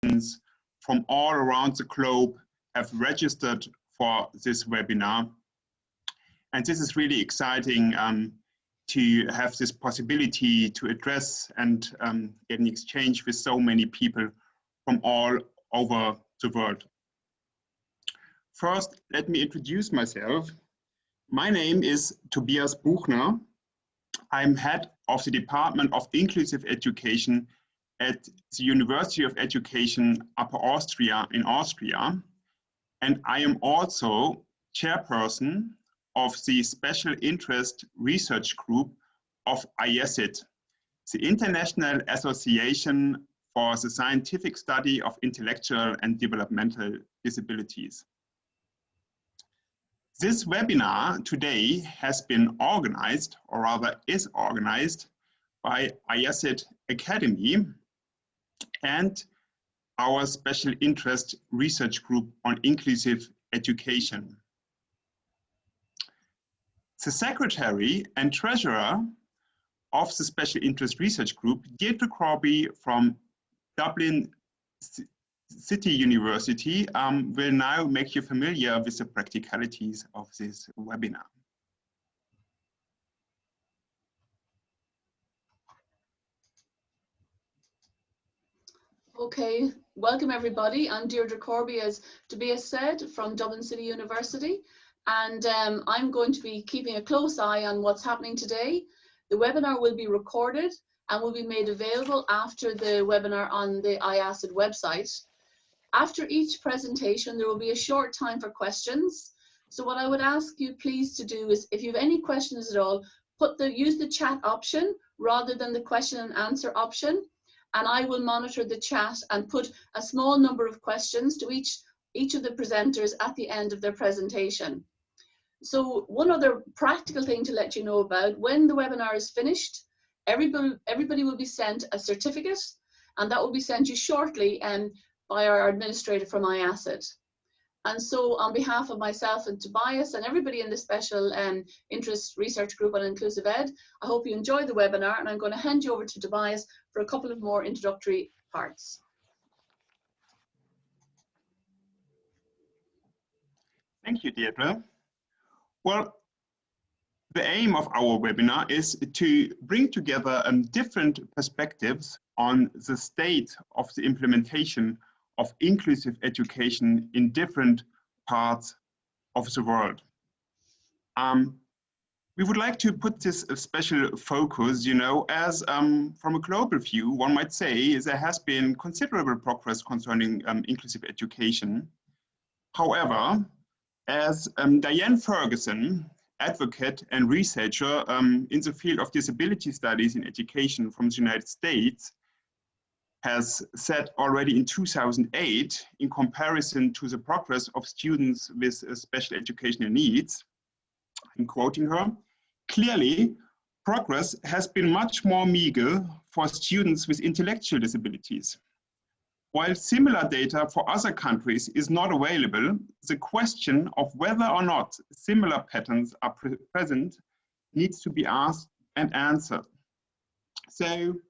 from all around the globe have registered for this webinar. And this is really exciting to have this possibility to address and get an exchange with so many people from all over the world. First, let me introduce myself. My name is Tobias Buchner. I'm head of the Department of Inclusive Education at the University of Education Upper Austria in Austria. And I am also chairperson of the Special Interest Research Group of IASID, the International Association for the Scientific Study of Intellectual and Developmental Disabilities. This webinar today has been organized, or rather is organized, by IASID Academy and our Special Interest Research Group on Inclusive Education. The Secretary and Treasurer of the Special Interest Research Group, Deirdre Corby from Dublin City University, will now make you familiar with the practicalities of this webinar. Okay, welcome everybody. I'm Deirdre Corby, as Tobias said, from Dublin City University, and I'm going to be keeping a close eye on what's happening today. The webinar will be recorded and will be made available after the webinar on the IASID website. After each presentation, there will be a short time for questions. So what I would ask you please to do is, if you have any questions at all, use the chat option rather than the question and answer option. And I will monitor the chat and put a small number of questions to each of the presenters at the end of their presentation. So one other practical thing to let you know about, when the webinar is finished, everybody will be sent a certificate, and that will be sent you shortly by our administrator from IASID. And so on behalf of myself and Tobias and everybody in the Special Interest Research Group on Inclusive Ed, I hope you enjoyed the webinar, and I'm going to hand you over to Tobias for a couple of more introductory parts. Thank you, Deirdre. Well, the aim of our webinar is to bring together different perspectives on the state of the implementation of inclusive education in different parts of the world. We would like to put this special focus, as from a global view, one might say there has been considerable progress concerning inclusive education. However, as Diane Ferguson, advocate and researcher in the field of disability studies in education from the United States, has said already in 2008, in comparison to the progress of students with special educational needs, I'm quoting her, "Clearly, progress has been much more meager for students with intellectual disabilities. While similar data for other countries is not available, the question of whether or not similar patterns are present needs to be asked and answered." So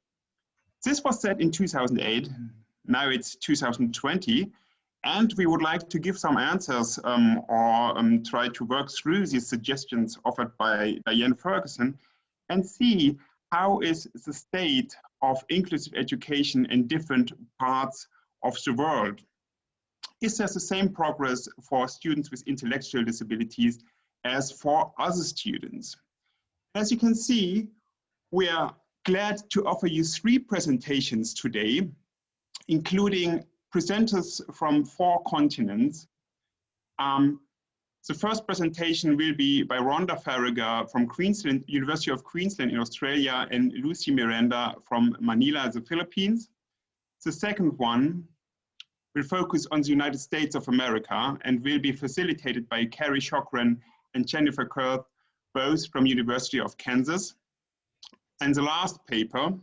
this was said in 2008, now it's 2020, and we would like to give some answers or try to work through these suggestions offered by Diane Ferguson and see how is the state of inclusive education in different parts of the world. Is there the same progress for students with intellectual disabilities as for other students? As you can see, we are glad to offer you 3 presentations today, including presenters from 4 continents. The first presentation will be by Rhonda Farragher from Queensland, University of Queensland in Australia, and Lucy Miranda from Manila, the Philippines. The second one will focus on the United States of America and will be facilitated by Carrie Chokran and Jennifer Kurth, both from University of Kansas. And the last paper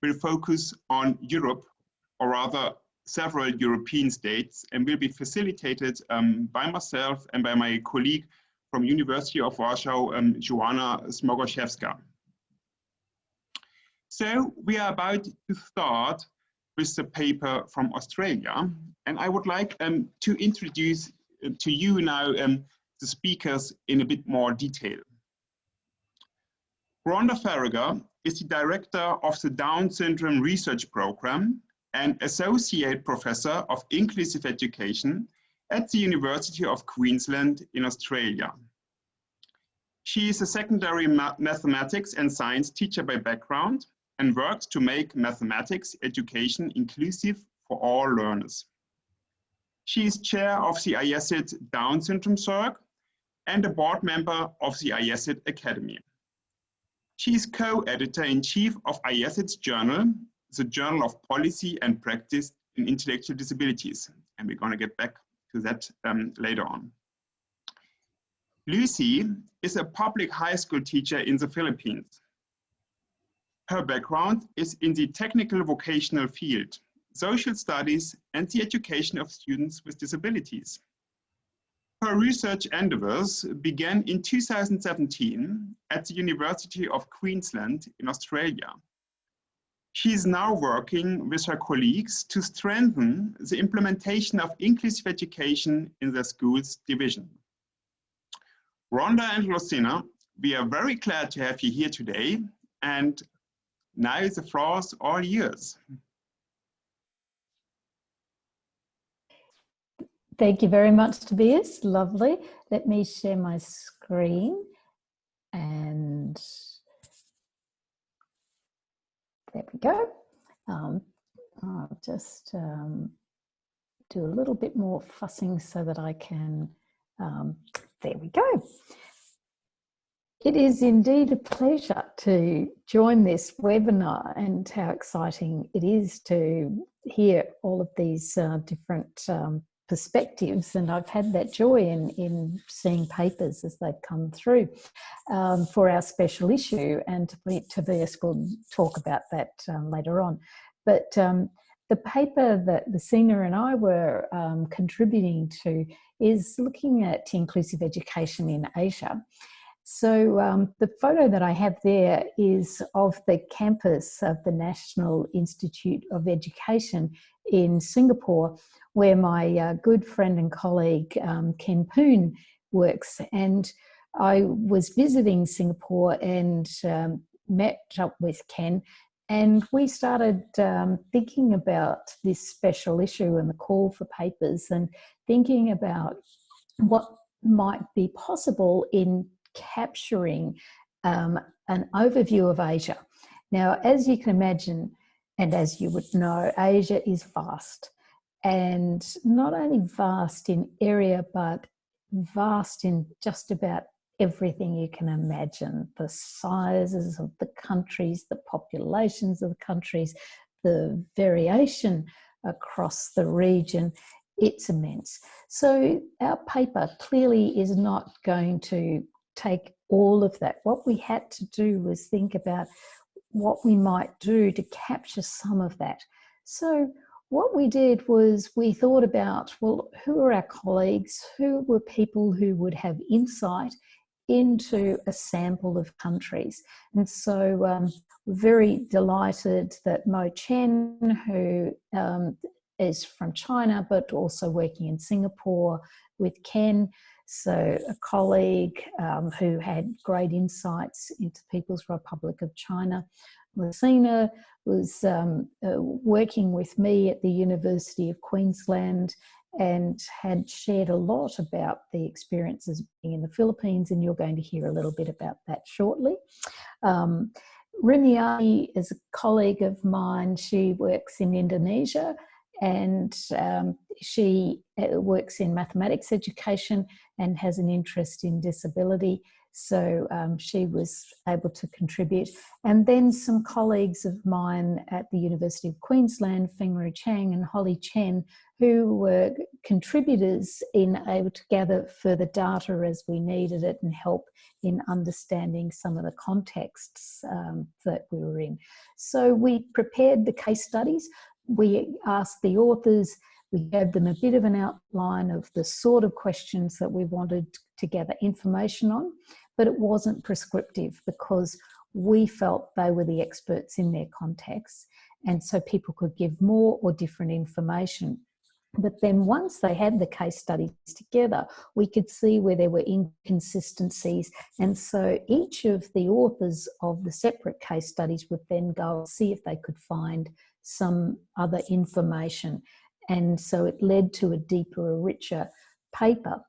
will focus on Europe, or rather several European states, and will be facilitated by myself and by my colleague from University of Warsaw, Joanna Smogoszewska. So we are about to start with the paper from Australia. And I would like to introduce to you now the speakers in a bit more detail. Rhonda Farragher is the director of the Down Syndrome Research Program and Associate Professor of Inclusive Education at the University of Queensland in Australia. She is a secondary mathematics and science teacher by background and works to make mathematics education inclusive for all learners. She is chair of the IACID Down Syndrome Circle and a board member of the IACID Academy. She is co-editor-in-chief of IACID's journal, the Journal of Policy and Practice in Intellectual Disabilities. And we're going to get back to that later on. Lucy is a public high school teacher in the Philippines. Her background is in the technical vocational field, social studies, and the education of students with disabilities. Her research endeavors began in 2017 at the University of Queensland in Australia. She is now working with her colleagues to strengthen the implementation of inclusive education in the schools division. Rhonda and Lucina, we are very glad to have you here today, and now the floor is all yours. Thank you very much, Tobias. Lovely. Let me share my screen, and there we go. I'll just do a little bit more fussing so that I can, there we go. It is indeed a pleasure to join this webinar, and how exciting it is to hear all of these different perspectives, and I've had that joy in seeing papers as they've come through for our special issue, and Tobias will talk about that later on. But the paper that Lucina and I were contributing to is looking at inclusive education in Asia. So the photo that I have there is of the campus of the National Institute of Education in Singapore, where my good friend and colleague Ken Poon works. And I was visiting Singapore and met up with Ken, and we started thinking about this special issue and the call for papers, and thinking about what might be possible in capturing an overview of Asia. Now, as you can imagine, and as you would know, Asia is vast, and not only vast in area, but vast in just about everything you can imagine. The sizes of the countries, the populations of the countries, the variation across the region, it's immense. So our paper clearly is not going to take all of that. What we had to do was think about what we might do to capture some of that. So what we did was we thought about, well, who are our colleagues? Who were people who would have insight into a sample of countries? And so we're very delighted that Mo Chen, who is from China, but also working in Singapore with Ken, so a colleague who had great insights into People's Republic of China. Lucina was working with me at the University of Queensland and had shared a lot about the experiences being in the Philippines, and you're going to hear a little bit about that shortly. Rimiani is a colleague of mine. She works in Indonesia, and she works in mathematics education and has an interest in disability. So she was able to contribute. And then some colleagues of mine at the University of Queensland, Fengru Chang and Holly Chen, who were contributors in able to gather further data as we needed it and help in understanding some of the contexts that we were in. So we prepared the case studies. We asked the authors, we gave them a bit of an outline of the sort of questions that we wanted to gather information on, but it wasn't prescriptive because we felt they were the experts in their context. and so people could give more or different information. But then once they had the case studies together, we could see where there were inconsistencies. And so each of the authors of the separate case studies would then go and see if they could find some other information. And so it led to a deeper, a richer paper.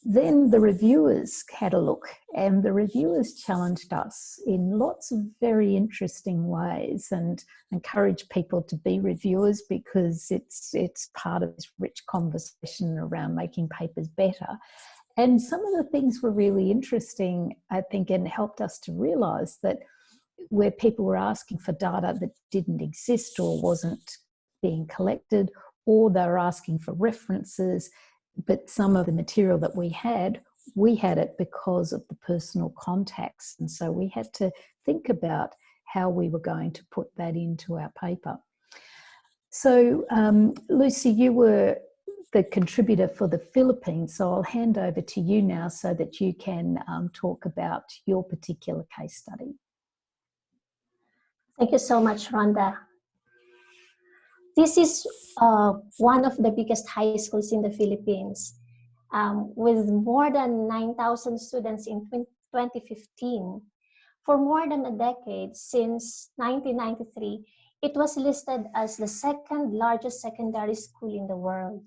Then the reviewers had a look, and the reviewers challenged us in lots of very interesting ways and encouraged people to be reviewers, because it's part of this rich conversation around making papers better. And some of the things were really interesting, I think, and helped us to realise that where people were asking for data that didn't exist or wasn't being collected, or they were asking for references, but some of the material that we had it because of the personal contacts. And so we had to think about how we were going to put that into our paper. So Lucy, you were the contributor for the Philippines, so I'll hand over to you now so that you can talk about your particular case study. Thank you so much, Rhonda. This is one of the biggest high schools in the Philippines, with more than 9,000 students in 2015. For more than a decade, since 1993, it was listed as the second largest secondary school in the world.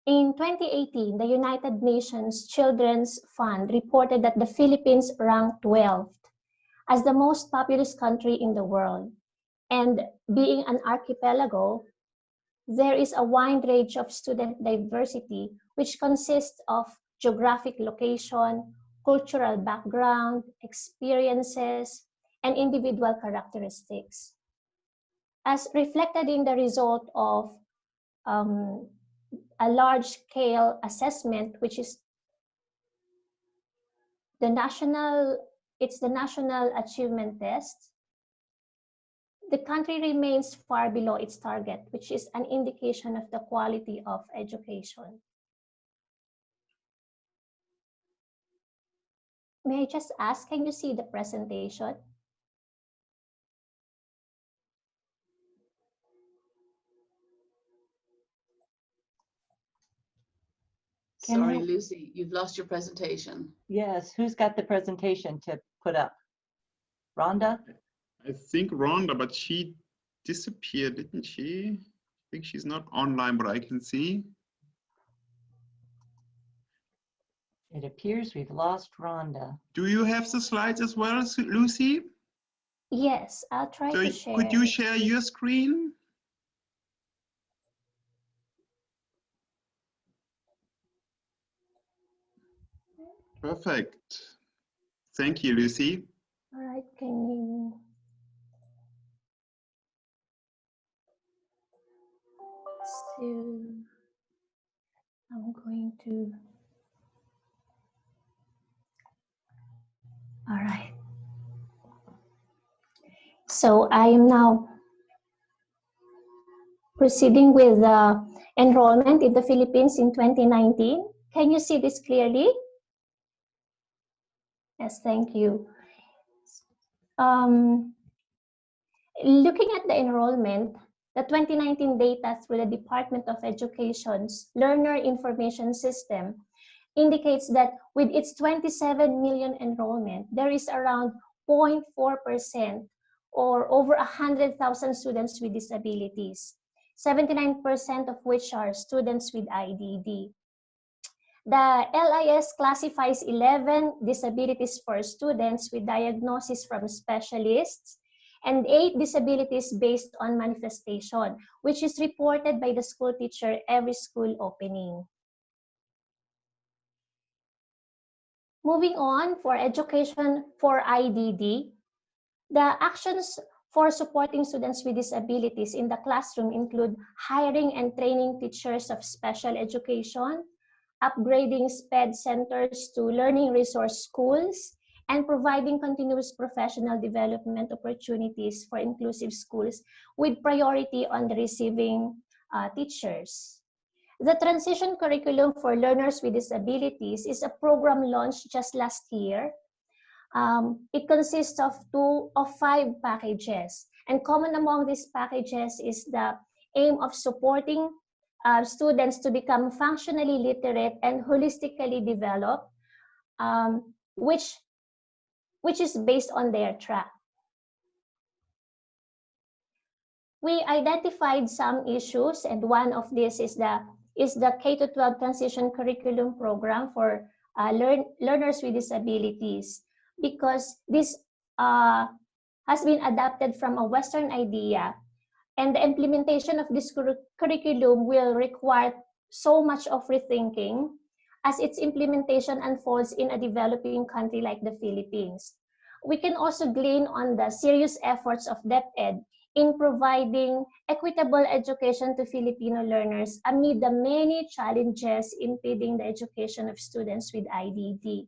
In 2018, the United Nations Children's Fund reported that the Philippines ranked 12th as the most populous country in the world. And being an archipelago, there is a wide range of student diversity, which consists of geographic location, cultural background, experiences, and individual characteristics. As reflected in the result of a large-scale assessment, which is the National Achievement Test, the country remains far below its target, which is an indication of the quality of education. May I just ask, can you see the presentation? Sorry, Lucy, you've lost your presentation. Yes, who's got the presentation to put up? Rhonda? I think Rhonda, but she disappeared, didn't she? I think she's not online, but I can see. It appears we've lost Rhonda. Do you have the slides as well, Lucy? Yes, I'll try to share. Could you share your screen? Perfect. Thank you, Lucy. All right, can you? So I'm going to. All right. So I am now proceeding with the enrollment in the Philippines in 2019. Can you see this clearly? Yes, thank you. Looking at the enrollment, the 2019 data through the Department of Education's Learner Information System indicates that with its 27 million enrollment, there is around 0.4% or over 100,000 students with disabilities, 79% of which are students with IDD. The LIS classifies 11 disabilities for students with diagnosis from specialists and 8 disabilities based on manifestation, which is reported by the school teacher every school opening. Moving on, for education for IDD, the actions for supporting students with disabilities in the classroom include hiring and training teachers of special education, upgrading SPED centers to learning resource schools, and providing continuous professional development opportunities for inclusive schools with priority on the receiving teachers. The Transition Curriculum for Learners with Disabilities is a program launched just last year. It consists of 5 packages, And common among these packages is the aim of supporting students to become functionally literate and holistically developed, which is based on their track. We identified some issues, and one of these is the K-12 transition curriculum program for learners with disabilities, because this has been adapted from a Western idea, and the implementation of this curriculum will require so much of rethinking as its implementation unfolds in a developing country like the Philippines. We can also glean on the serious efforts of DepEd in providing equitable education to Filipino learners amid the many challenges impeding the education of students with IDD.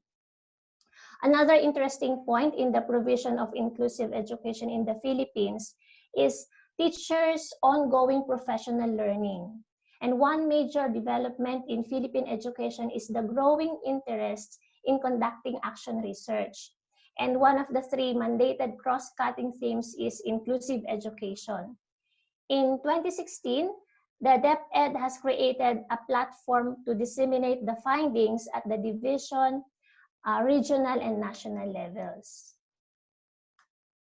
Another interesting point in the provision of inclusive education in the Philippines is teachers' ongoing professional learning. And one major development in Philippine education is the growing interest in conducting action research. And one of the three mandated cross-cutting themes is inclusive education. In 2016, the DepEd has created a platform to disseminate the findings at the division, regional, and national levels.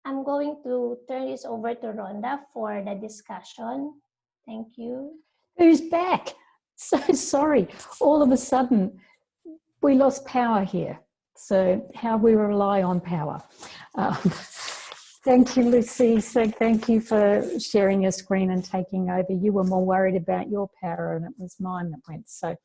I'm going to turn this over to Rhonda for the discussion. Thank you. Who's back? So sorry. All of a sudden, we lost power here. So how we rely on power. Thank you, Lucy. So thank you for sharing your screen and taking over. You were more worried about your power and it was mine that went. So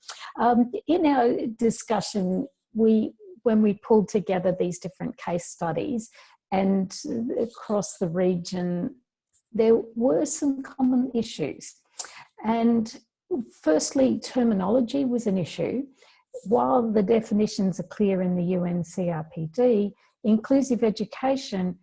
in our discussion, when we pulled together these different case studies and across the region, there were some common issues. And firstly, terminology was an issue. While the definitions are clear in the UN CRPD, inclusive education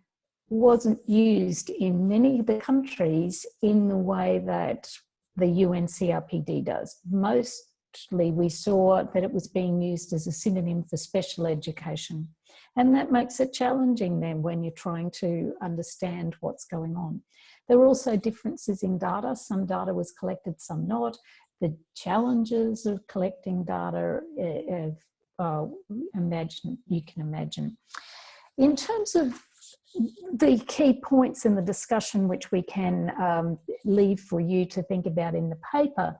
wasn't used in many of the countries in the way that the UN CRPD does. Mostly we saw that it was being used as a synonym for special education. And that makes it challenging then when you're trying to understand what's going on. There were also differences in data. Some data was collected, some not. The challenges of collecting data, you can imagine. In terms of the key points in the discussion, which we can leave for you to think about in the paper,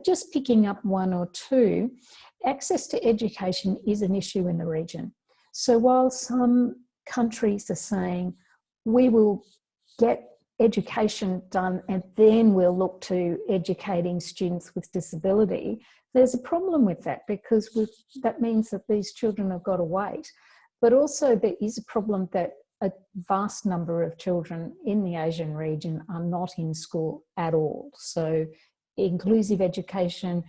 just picking up one or two, access to education is an issue in the region. So while some countries are saying, we will get education done and then we'll look to educating students with disability, there's a problem with that because that means that these children have got to wait. But also there is a problem that a vast number of children in the Asian region are not in school at all. So inclusive education,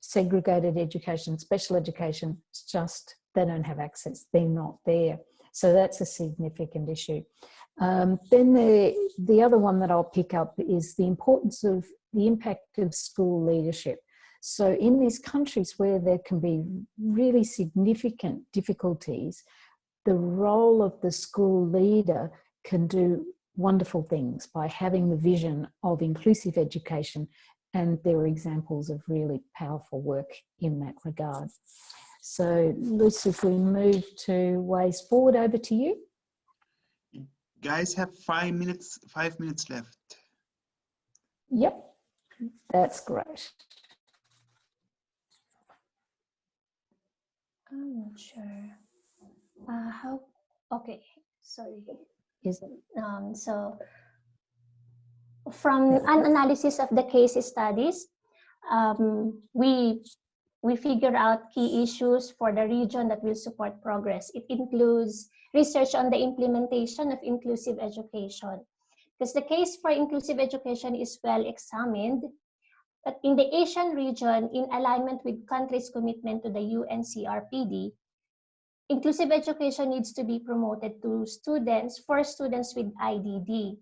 segregated education, special education, it's just they don't have access, they're not there. So that's a significant issue. Then the other one that I'll pick up is the importance of the impact of school leadership. So in these countries where there can be really significant difficulties, the role of the school leader can do wonderful things by having the vision of inclusive education, and there are examples of really powerful work in that regard. So Lucy, if we move to ways forward, over to you. Guys have 5 minutes left. Yep, that's great. I'm not sure. Okay, sorry. Is it? So from an analysis of the case studies, we figure out key issues for the region that will support progress. It includes research on the implementation of inclusive education, because the case for inclusive education is well examined. But in the Asian region, in alignment with countries' commitment to the UN CRPD, inclusive education needs to be promoted to students, for students with IDD.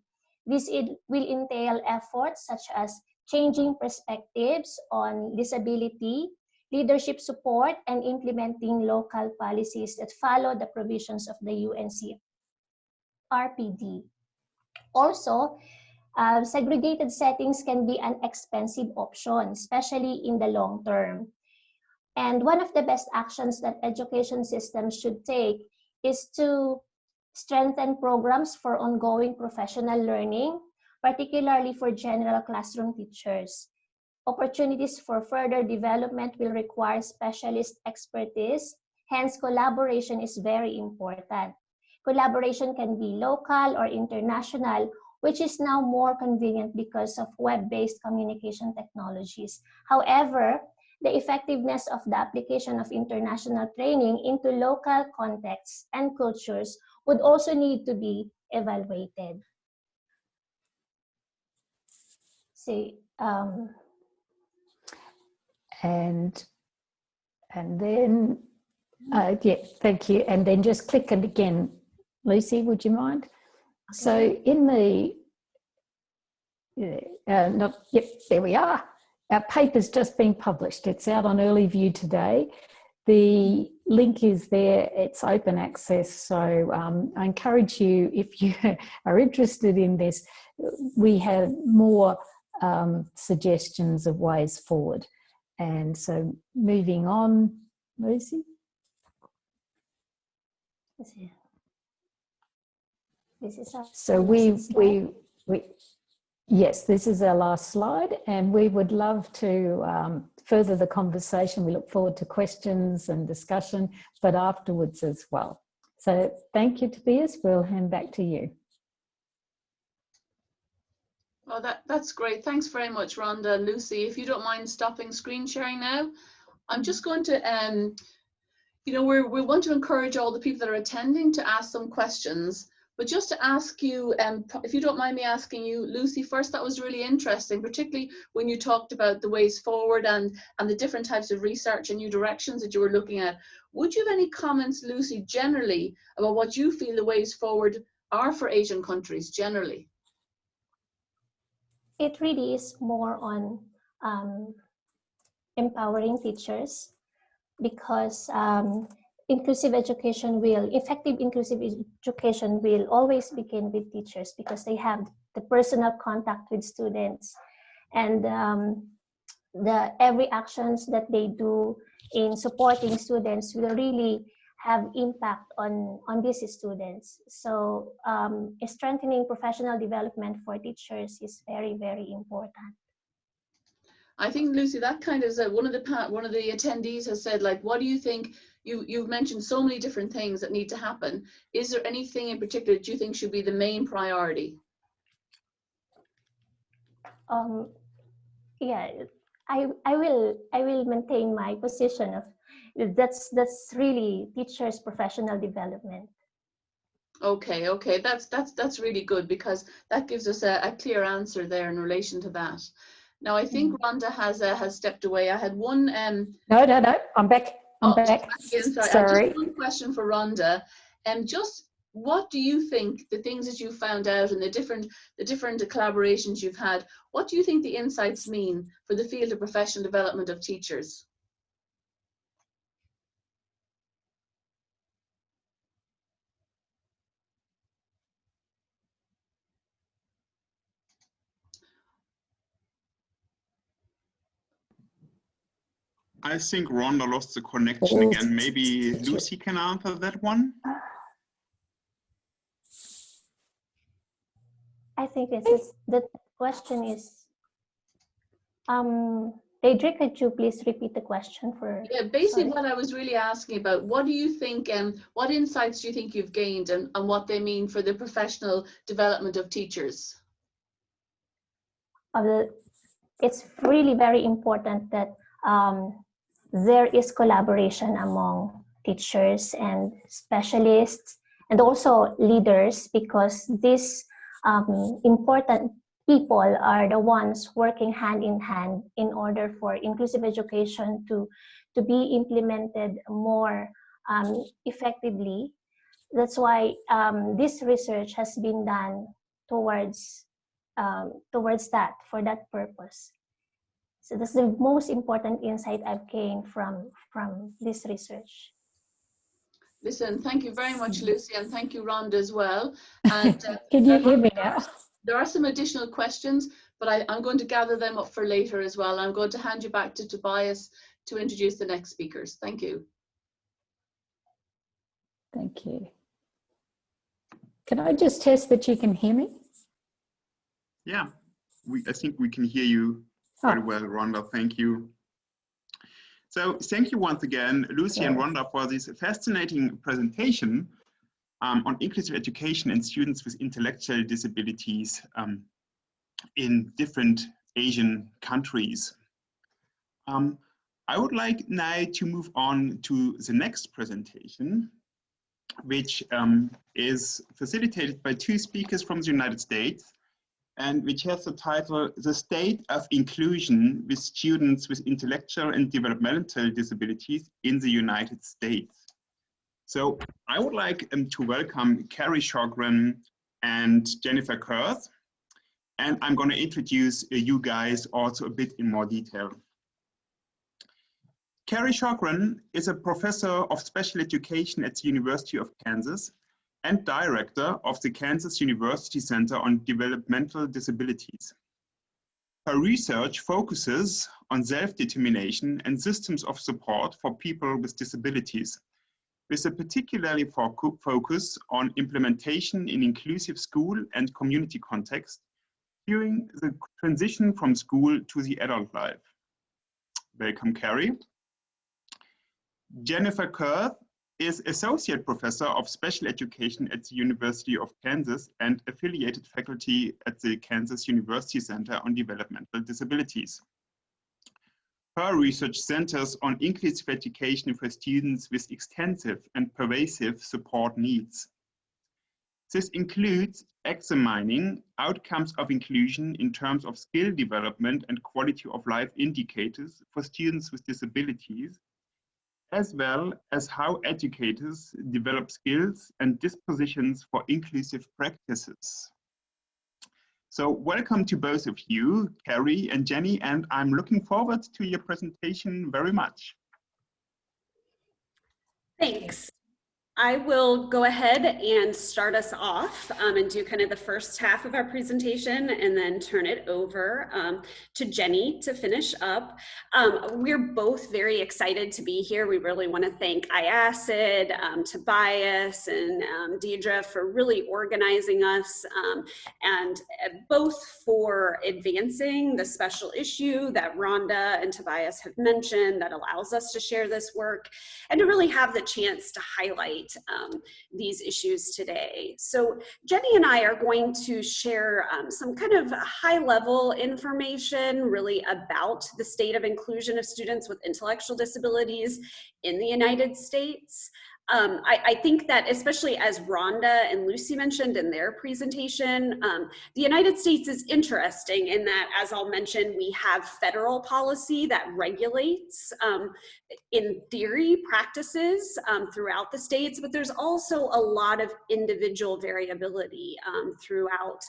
This will entail efforts such as changing perspectives on disability, leadership support, and implementing local policies that follow the provisions of the UN RPD. Also, segregated settings can be an expensive option, especially in the long term. And one of the best actions that education systems should take is to strengthen programs for ongoing professional learning, particularly for general classroom teachers. Opportunities for further development will require specialist expertise, hence collaboration is very important. Collaboration can be local or international, which is now more convenient because of web-based communication technologies. However, the effectiveness of the application of international training into local contexts and cultures would also need to be evaluated. So, and then yeah, thank you. And then just click it again, Lucy, would you mind? Okay. So in the yep, there we are. Our paper's just been published. It's out on early view today. The link is there. It's open access. So I encourage you, if you are interested in this, we have more suggestions of ways forward. And so moving on, Lucy. This is our so yes, this is our last slide, and we would love to further the conversation. We look forward to questions and discussion, but afterwards as well. So thank you, Tobias. We'll hand back to you. Well, that's great. Thanks very much, Rhonda and Lucy. If you don't mind stopping screen sharing now, I'm just going to, you know, we want to encourage all the people that are attending to ask some questions. But just to ask you, if you don't mind me asking you, Lucy, first, that was really interesting, particularly when you talked about the ways forward and the different types of research and new directions that you were looking at. Would you have any comments, Lucy, generally about what you feel the ways forward are for Asian countries generally? It really is more on empowering teachers, because effective inclusive education will always begin with teachers, because they have the personal contact with students, and every actions that they do in supporting students will really have impact on these students. So strengthening professional development for teachers is very, very important. I think, Lucy, that kind of one of the attendees has said, like, what do you think? You've mentioned so many different things that need to happen. Is there anything in particular that you think should be the main priority? Yeah, I will maintain my position of that's really teachers' professional development. Okay, that's really good, because that gives us a clear answer there in relation to that. Now, I think Rhonda has stepped away. I had one. No, I'm back. I'm back. Again, sorry. Sorry. I just one question for Rhonda. Just what do you think the things that you found out and the different collaborations you've had? What do you think the insights mean for the field of professional development of teachers? I think Rhonda lost the connection again. Maybe Lucy can answer that one. I think the question is, Daedric, could you please repeat the question for? Yeah, basically what I was really asking about, what do you think, what insights do you think you've gained, and what they mean for the professional development of teachers? It's really very important that there is collaboration among teachers and specialists and also leaders, because these important people are the ones working hand in hand in order for inclusive education to be implemented more effectively. That's why this research has been done towards that, for that purpose. So that's the most important insight I've gained from this research. Listen, thank you very much, Lucy, and thank you, Rhonda, as well. And Can you hear me now? there are some additional questions, but I'm going to gather them up for later as well. I'm going to hand you back to Tobias to introduce the next speakers. Thank you. Thank you. Can I just test that you can hear me? Yeah, I think we can hear you very well, Rhonda. Thank you. So thank you once again, Lucy and Rhonda, for this fascinating presentation on inclusive education and students with intellectual disabilities in different Asian countries. I would like now to move on to the next presentation, which is facilitated by two speakers from the United States, and which has the title, The State of Inclusion with Students with Intellectual and Developmental Disabilities in the United States. So I would like to welcome Carrie Sjogren and Jennifer Kurth, and I'm going to introduce you guys also a bit in more detail. Carrie Sjogren is a professor of special education at the University of Kansas and director of the Kansas University Center on Developmental Disabilities. Her research focuses on self-determination and systems of support for people with disabilities, with a particularly focus on implementation in inclusive school and community context during the transition from school to the adult life. Welcome, Carrie. Jennifer Kurth is Associate Professor of Special Education at the University of Kansas and affiliated faculty at the Kansas University Center on Developmental Disabilities. Her research centers on inclusive education for students with extensive and pervasive support needs. This includes examining outcomes of inclusion in terms of skill development and quality of life indicators for students with disabilities, as well as how educators develop skills and dispositions for inclusive practices. So welcome to both of you, Carrie and Jenny, and I'm looking forward to your presentation very much. Thanks. I will go ahead and start us off and do kind of the first half of our presentation and then turn it over to Jenny to finish up. We're both very excited to be here. We really want to thank IACID, Tobias, and Deidre for really organizing us and both for advancing the special issue that Rhonda and Tobias have mentioned that allows us to share this work and to really have the chance to highlight these issues today. So Jenny and I are going to share some kind of high-level information really about the state of inclusion of students with intellectual disabilities in the United States. I think that especially as Rhonda and Lucy mentioned in their presentation, the United States is interesting in that, as I'll mention, we have federal policy that regulates, in theory, practices throughout the states, but there's also a lot of individual variability throughout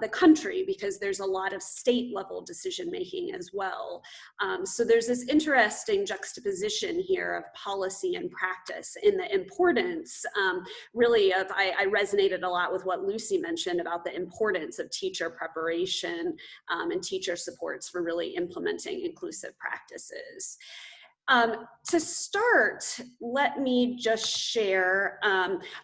the country because there's a lot of state level decision making as well. So there's this interesting juxtaposition here of policy and practice in the importance really of, I resonated a lot with what Lucy mentioned about the importance of teacher preparation and teacher supports for really implementing inclusive practices. To start, let me just share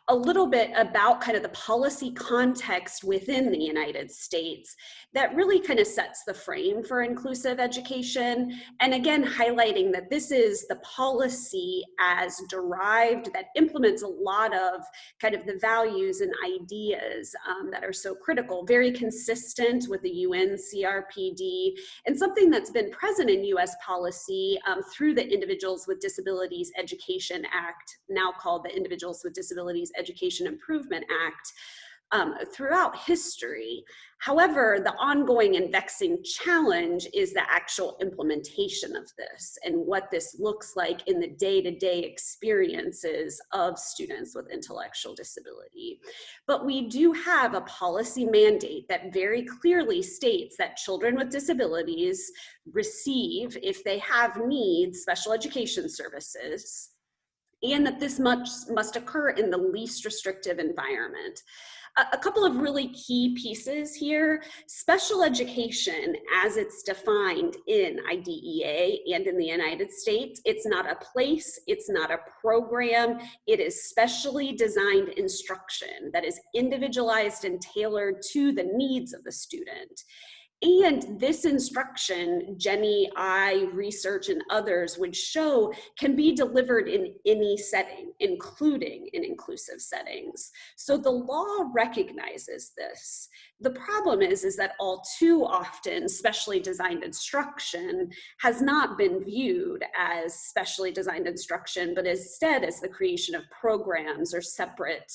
a little bit about kind of the policy context within the United States that really kind of sets the frame for inclusive education. And again, highlighting that this is the policy as derived that implements a lot of kind of the values and ideas that are so critical, very consistent with the UN CRPD, and something that's been present in US policy through the Individuals with Disabilities Education Act, now called the Individuals with Disabilities Education Improvement Act, throughout history. However, the ongoing and vexing challenge is the actual implementation of this and what this looks like in the day-to-day experiences of students with intellectual disability. But we do have a policy mandate that very clearly states that children with disabilities receive, if they have needs, special education services. and that this must occur in the least restrictive environment. A couple of really key pieces here. Special education, as it's defined in IDEA and in the United States, it's not a place, it's not a program, it is specially designed instruction that is individualized and tailored to the needs of the student. And this instruction, Jenny, I, research, and others would show can be delivered in any setting, including in inclusive settings. So the law recognizes this. The problem is that all too often, specially designed instruction has not been viewed as specially designed instruction, but instead as the creation of programs or separate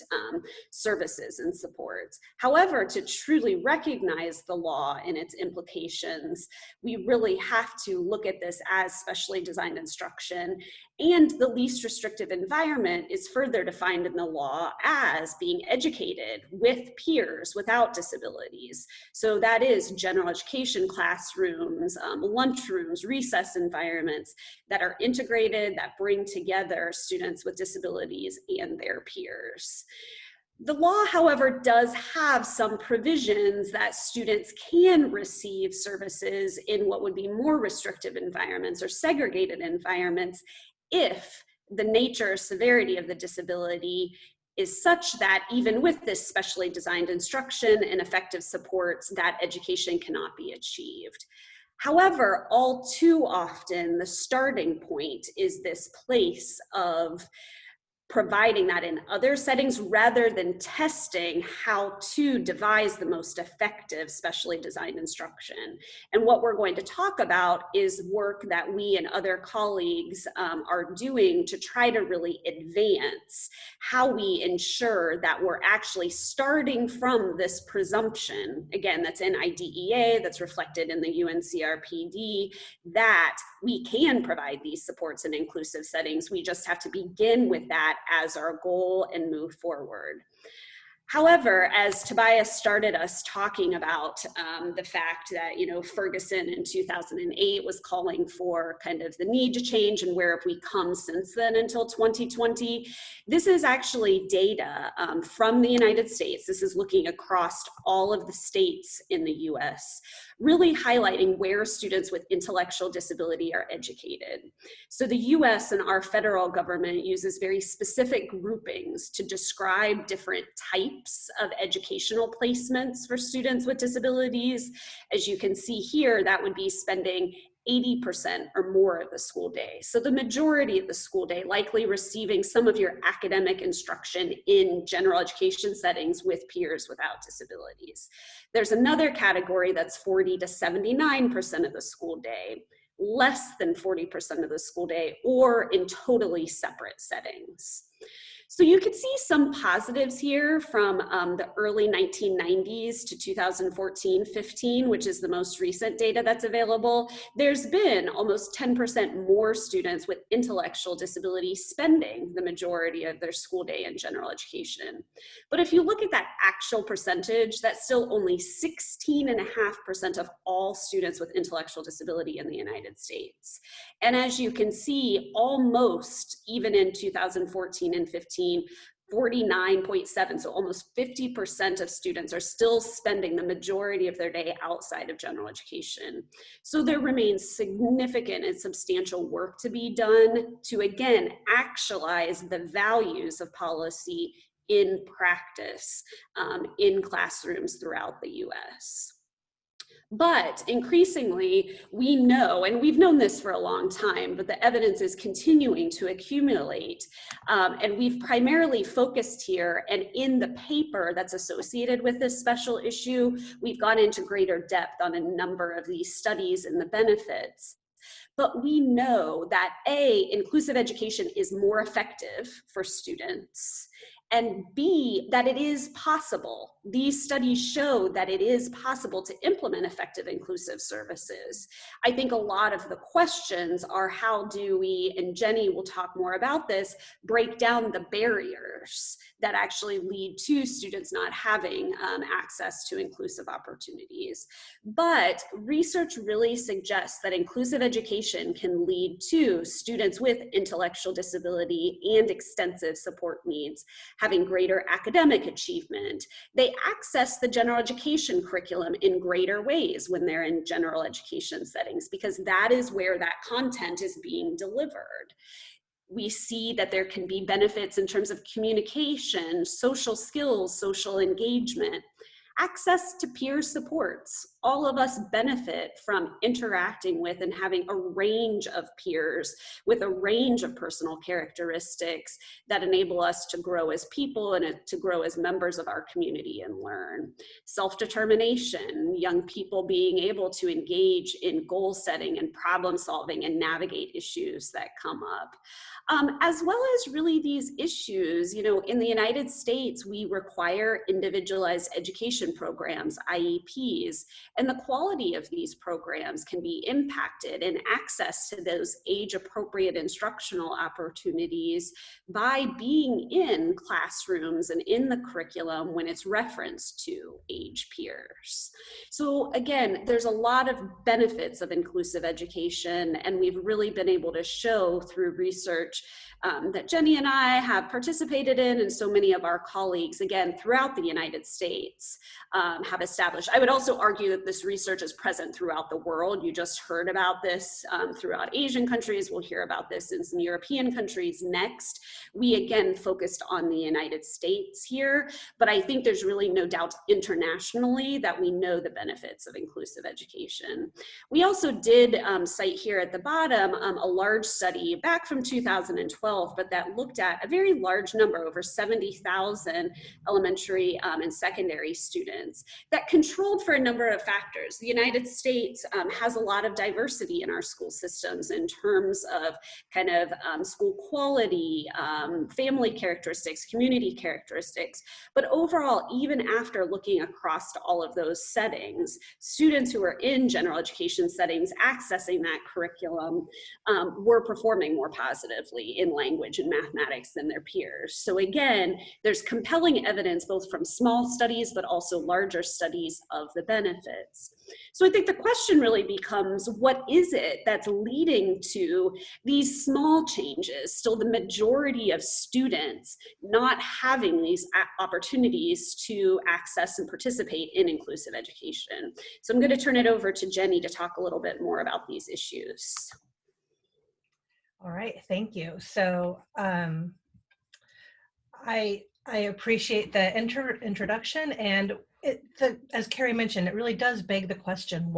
services and supports. However, to truly recognize the law and its implications, we really have to look at this as specially designed instruction, and the least restrictive environment is further defined in the law as being educated with peers without disabilities. So that is general education classrooms, lunchrooms, recess environments that are integrated, that bring together students with disabilities and their peers. The law, however, does have some provisions that students can receive services in what would be more restrictive environments or segregated environments if the nature or severity of the disability is such that even with this specially designed instruction and effective supports, that education cannot be achieved. However, all too often, the starting point is this place of providing that in other settings rather than testing how to devise the most effective specially designed instruction. And what we're going to talk about is work that we and other colleagues are doing to try to really advance how we ensure that we're actually starting from this presumption, again, that's in IDEA, that's reflected in the UNCRPD, that we can provide these supports in inclusive settings. We just have to begin with that as our goal and move forward. However, as Tobias started us talking about the fact that, Ferguson in 2008 was calling for kind of the need to change, and where have we come since then until 2020, this is actually data from the United States. This is looking across all of the states in the US, really highlighting where students with intellectual disability are educated. So the US and our federal government uses very specific groupings to describe different types of educational placements for students with disabilities. As you can see here, that would be spending 80% or more of the school day. So the majority of the school day likely receiving some of your academic instruction in general education settings with peers without disabilities. There's another category that's 40 to 79% of the school day, less than 40% of the school day, or in totally separate settings. So you can see some positives here from the early 1990s to 2014-15, which is the most recent data that's available. There's been almost 10% more students with intellectual disability spending the majority of their school day in general education. But if you look at that actual percentage, that's still only 16.5% of all students with intellectual disability in the United States. And as you can see, almost, even in 2014 and 15, 49.7, so almost 50% of students are still spending the majority of their day outside of general education. So there remains significant and substantial work to be done to, again, actualize the values of policy in practice in classrooms throughout the US. But increasingly, we know, and we've known this for a long time, but the evidence is continuing to accumulate. And we've primarily focused here, and in the paper that's associated with this special issue, we've gone into greater depth on a number of these studies and the benefits. But we know that inclusive education is more effective for students, and B, that it is possible. These studies show that it is possible to implement effective inclusive services. I think a lot of the questions are, how do we, and Jenny will talk more about this, break down the barriers that actually lead to students not having access to inclusive opportunities. But research really suggests that inclusive education can lead to students with intellectual disability and extensive support needs having greater academic achievement. They access the general education curriculum in greater ways when they're in general education settings, because that is where that content is being delivered. We see that there can be benefits in terms of communication, social skills, social engagement, access to peer supports. All of us benefit from interacting with and having a range of peers with a range of personal characteristics that enable us to grow as people and to grow as members of our community and learn. Self-determination, young people being able to engage in goal setting and problem solving and navigate issues that come up. As well as really these issues, you know, in the United States, we require individualized education programs, IEPs, and the quality of these programs can be impacted, and access to those age-appropriate instructional opportunities by being in classrooms and in the curriculum when it's referenced to age peers. So again, there's a lot of benefits of inclusive education, and we've really been able to show through research that Jenny and I have participated in, and so many of our colleagues, again, throughout the United States, have established. I would also argue that this research is present throughout the world. You just heard about this throughout Asian countries. We'll hear about this in some European countries next. We, again, focused on the United States here, but I think there's really no doubt internationally that we know the benefits of inclusive education. We also did cite here at the bottom a large study back from 2012, but that looked at a very large number, over 70,000 elementary and secondary students, that controlled for a number of factors. The United States has a lot of diversity in our school systems in terms of kind of school quality, family characteristics, community characteristics, but overall, even after looking across to all of those settings, students who are in general education settings accessing that curriculum were performing more positively in language and mathematics than their peers. So again, there's compelling evidence both from small studies but also larger studies of the benefits. So I think the question really becomes, what is it that's leading to these small changes, still the majority of students not having these opportunities to access and participate in inclusive education? So I'm going to turn it over to Jenny to talk a little bit more about these issues. All right, thank you. So I appreciate the introduction, and as Carrie mentioned, it really does beg the question,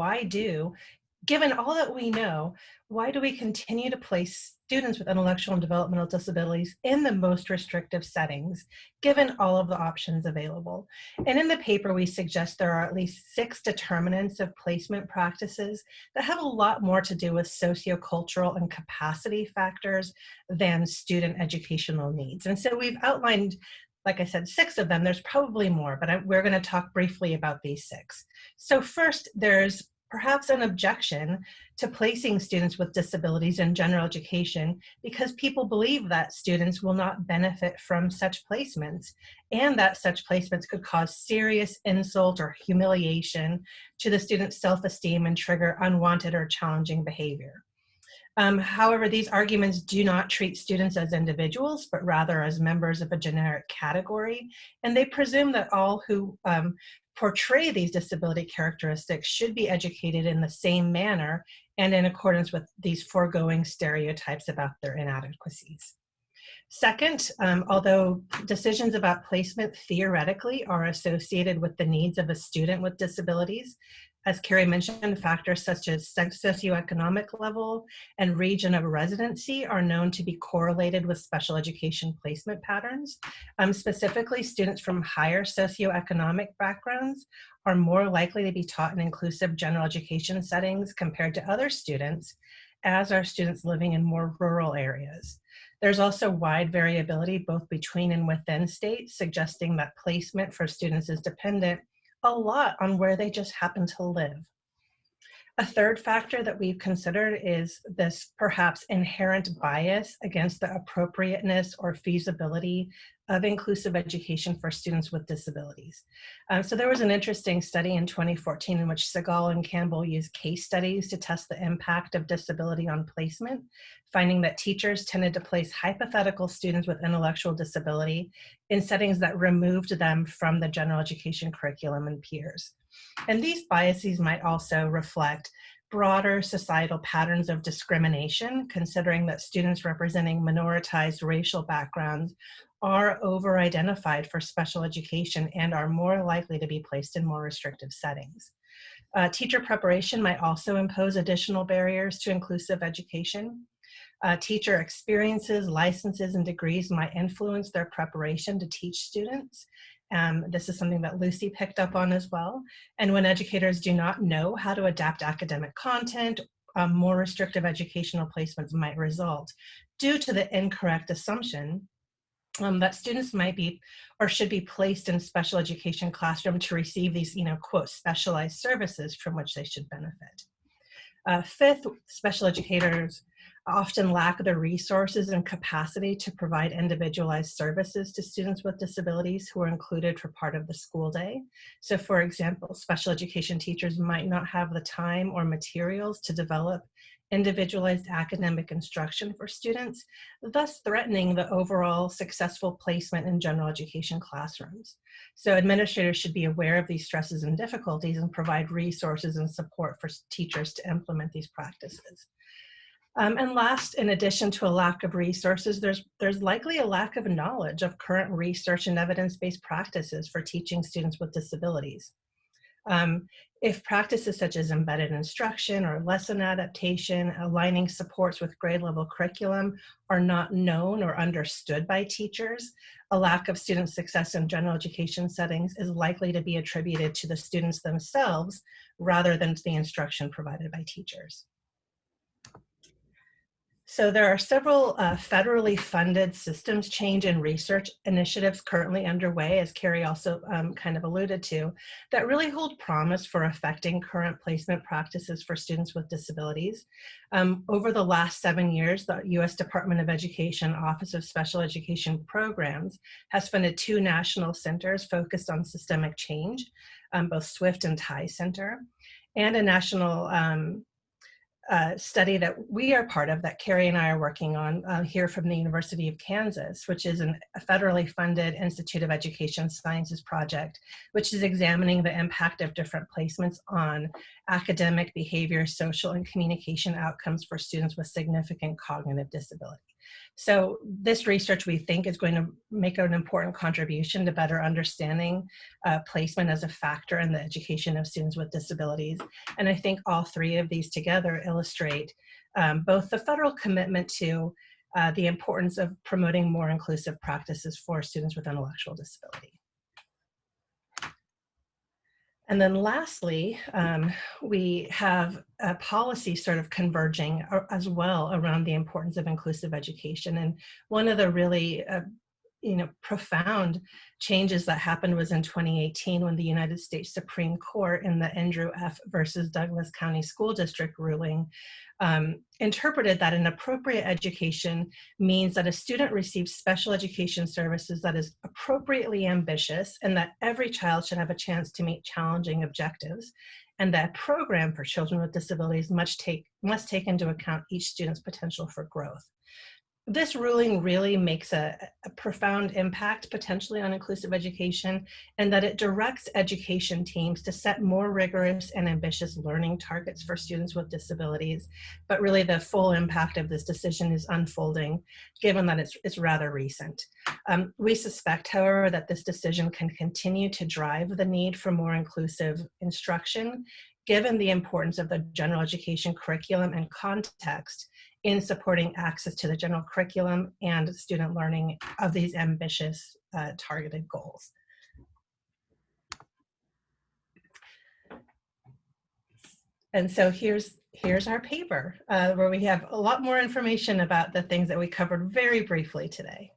given all that we know, why do we continue to place students with intellectual and developmental disabilities in the most restrictive settings, given all of the options available? And in the paper, we suggest there are at least 6 determinants of placement practices that have a lot more to do with sociocultural and capacity factors than student educational needs. And so we've outlined, like I said, 6 of them. There's probably more, but we're going to talk briefly about these 6. So first, there's perhaps an objection to placing students with disabilities in general education because people believe that students will not benefit from such placements, and that such placements could cause serious insult or humiliation to the student's self-esteem and trigger unwanted or challenging behavior. However, these arguments do not treat students as individuals, but rather as members of a generic category, and they presume that all who portray these disability characteristics should be educated in the same manner and in accordance with these foregoing stereotypes about their inadequacies. Second, although decisions about placement theoretically are associated with the needs of a student with disabilities, as Carrie mentioned, factors such as socioeconomic level and region of residency are known to be correlated with special education placement patterns. Specifically, students from higher socioeconomic backgrounds are more likely to be taught in inclusive general education settings compared to other students. as are students living in more rural areas. There's also wide variability both between and within states, suggesting that placement for students is dependent a lot on where they just happen to live. A third factor that we've considered is this perhaps inherent bias against the appropriateness or feasibility of inclusive education for students with disabilities. So there was an interesting study in 2014 in which Segal and Campbell used case studies to test the impact of disability on placement, finding that teachers tended to place hypothetical students with intellectual disability in settings that removed them from the general education curriculum and peers. And these biases might also reflect broader societal patterns of discrimination, considering that students representing minoritized racial backgrounds are over-identified for special education and are more likely to be placed in more restrictive settings. Teacher preparation might also impose additional barriers to inclusive education. Teacher experiences, licenses, and degrees might influence their preparation to teach students. This is something that Lucy picked up on as well. And when educators do not know how to adapt academic content, more restrictive educational placements might result due to the incorrect assumption that students might be or should be placed in special education classroom to receive these, quote, specialized services from which they should benefit. Fifth, special educators often lack the resources and capacity to provide individualized services to students with disabilities who are included for part of the school day. So for example, special education teachers might not have the time or materials to develop individualized academic instruction for students, thus threatening the overall successful placement in general education classrooms. So administrators should be aware of these stresses and difficulties and provide resources and support for teachers to implement these practices. And last, in addition to a lack of resources, there's likely a lack of knowledge of current research and evidence-based practices for teaching students with disabilities. If practices such as embedded instruction or lesson adaptation, aligning supports with grade level curriculum are not known or understood by teachers, a lack of student success in general education settings is likely to be attributed to the students themselves rather than to the instruction provided by teachers. So there are several federally funded systems change and research initiatives currently underway, as Carrie also kind of alluded to, that really hold promise for affecting current placement practices for students with disabilities. Over the last 7 years, the U.S. Department of Education Office of Special Education Programs has funded 2 national centers focused on systemic change, both SWIFT and TIE Center, and a national study that we are part of that Carrie and I are working on here from the University of Kansas, which is a federally funded Institute of Education Sciences project, which is examining the impact of different placements on academic, behavior, social, and communication outcomes for students with significant cognitive disability. So this research, we think, is going to make an important contribution to better understanding placement as a factor in the education of students with disabilities. And I think all 3 of these together illustrate both the federal commitment to the importance of promoting more inclusive practices for students with intellectual disability. And then lastly, we have a policy sort of converging as well around the importance of inclusive education. And one of the really profound changes that happened was in 2018 when the United States Supreme Court in the Andrew F. versus Douglas County School District ruling interpreted that an appropriate education means that a student receives special education services that is appropriately ambitious and that every child should have a chance to meet challenging objectives, and that program for children with disabilities must take into account each student's potential for growth. This ruling really makes a profound impact potentially on inclusive education, and that it directs education teams to set more rigorous and ambitious learning targets for students with disabilities. But really the full impact of this decision is unfolding, given that it's rather recent. We suspect, however, that this decision can continue to drive the need for more inclusive instruction, given the importance of the general education curriculum and context in supporting access to the general curriculum and student learning of these ambitious targeted goals. And so here's here's our paper where we have a lot more information about the things that we covered very briefly today.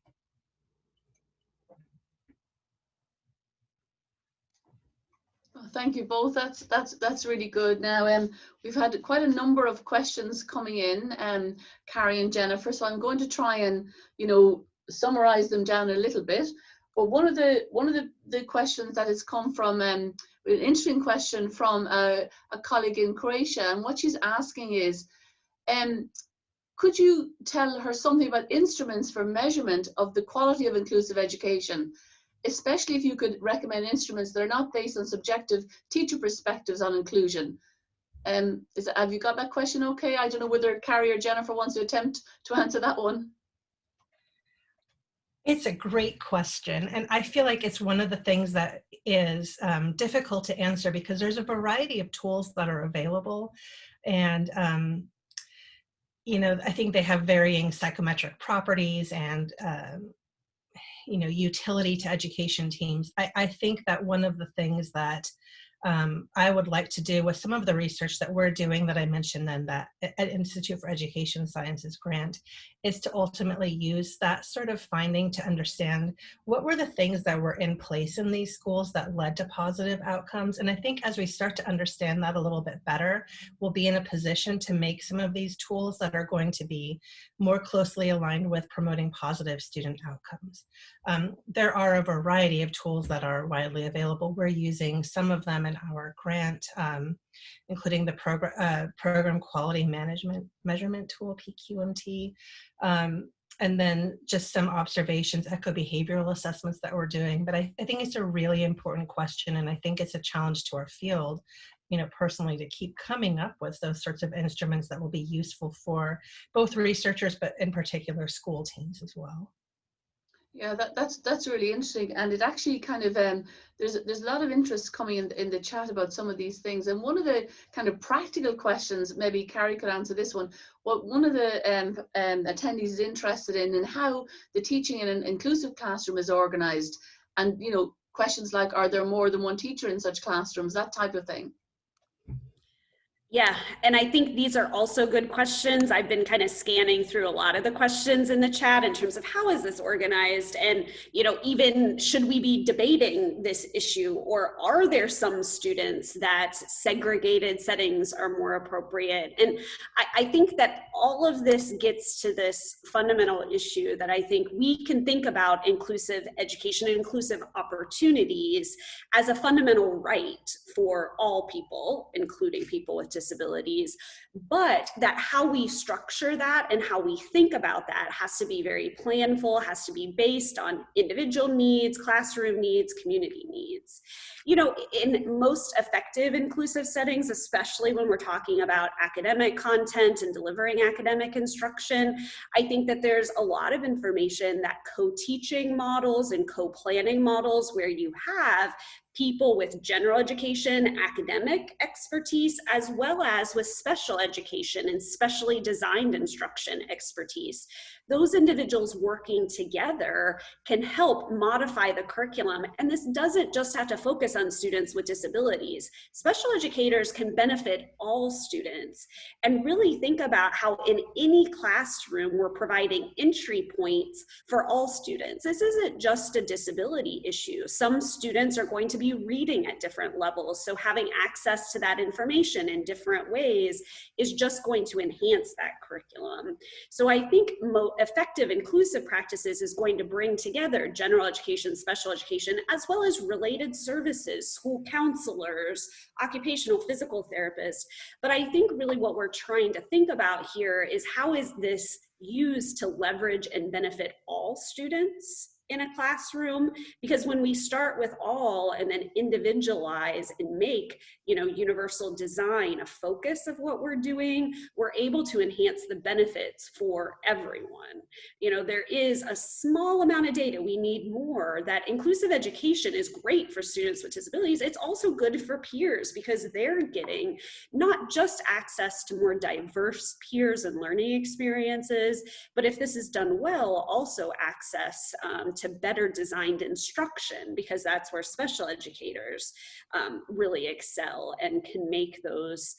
Thank you both. That's really good. Now, we've had quite a number of questions coming in, Carrie and Jennifer. So I'm going to try and, you know, summarize them down a little bit. But one of the questions that has come from an interesting question from a colleague in Croatia, and what she's asking is, could you tell her something about instruments for measurement of the quality of inclusive education? Especially if you could recommend instruments that are not based on subjective teacher perspectives on inclusion. Have you got that question okay? I don't know whether Carrie or Jennifer wants to attempt to answer that one. It's a great question. And I feel like it's one of the things that is difficult to answer because there's a variety of tools that are available. And, you know, I think they have varying psychometric properties and you know, utility to education teams. I think that one of the things that I would like to do with some of the research that we're doing that I mentioned then that at Institute for Education Sciences grant is to ultimately use that sort of finding to understand what were the things that were in place in these schools that led to positive outcomes. And I think as we start to understand that a little bit better, we'll be in a position to make some of these tools that are going to be more closely aligned with promoting positive student outcomes. There are a variety of tools that are widely available. We're using some of them in our grant, including the program quality management measurement tool, PQMT, and then just some observations, eco-behavioral assessments that we're doing. But I think it's a really important question, and I think it's a challenge to our field, you know, personally, to keep coming up with those sorts of instruments that will be useful for both researchers, but in particular school teams as well. Yeah, that's really interesting, and it actually kind of there's a lot of interest coming in the chat about some of these things. And one of the kind of practical questions, maybe Carrie could answer this one. What one of the attendees is interested in how the teaching in an inclusive classroom is organized, and you know, questions like, are there more than one teacher in such classrooms, that type of thing. Yeah, and I think these are also good questions. I've been kind of scanning through a lot of the questions in the chat in terms of how is this organized, and you know, even should we be debating this issue, or are there some students that segregated settings are more appropriate? And I think that all of this gets to this fundamental issue that I think we can think about inclusive education and inclusive opportunities as a fundamental right for all people, including people with disabilities, but that how we structure that and how we think about that has to be very planful, has to be based on individual needs, classroom needs, community needs. You know, in most effective inclusive settings, especially when we're talking about academic content and delivering academic instruction, I think that there's a lot of information that co-teaching models and co-planning models where you have people with general education, academic expertise, as well as with special education and specially designed instruction expertise. Those individuals working together can help modify the curriculum. And this doesn't just have to focus on students with disabilities. Special educators can benefit all students, and really think about how in any classroom we're providing entry points for all students. This isn't just a disability issue. Some students are going to be reading at different levels, so having access to that information in different ways is just going to enhance that curriculum. So I think effective inclusive practices is going to bring together general education, special education, as well as related services, school counselors, occupational physical therapists. But I think really what we're trying to think about here is how is this used to leverage and benefit all students in a classroom? Because when we start with all and then individualize and make, you know, universal design a focus of what we're doing, we're able to enhance the benefits for everyone. You know, there is a small amount of data, we need more, that inclusive education is great for students with disabilities. It's also good for peers because they're getting not just access to more diverse peers and learning experiences, but if this is done well, also access to better designed instruction, because that's where special educators really excel and can make those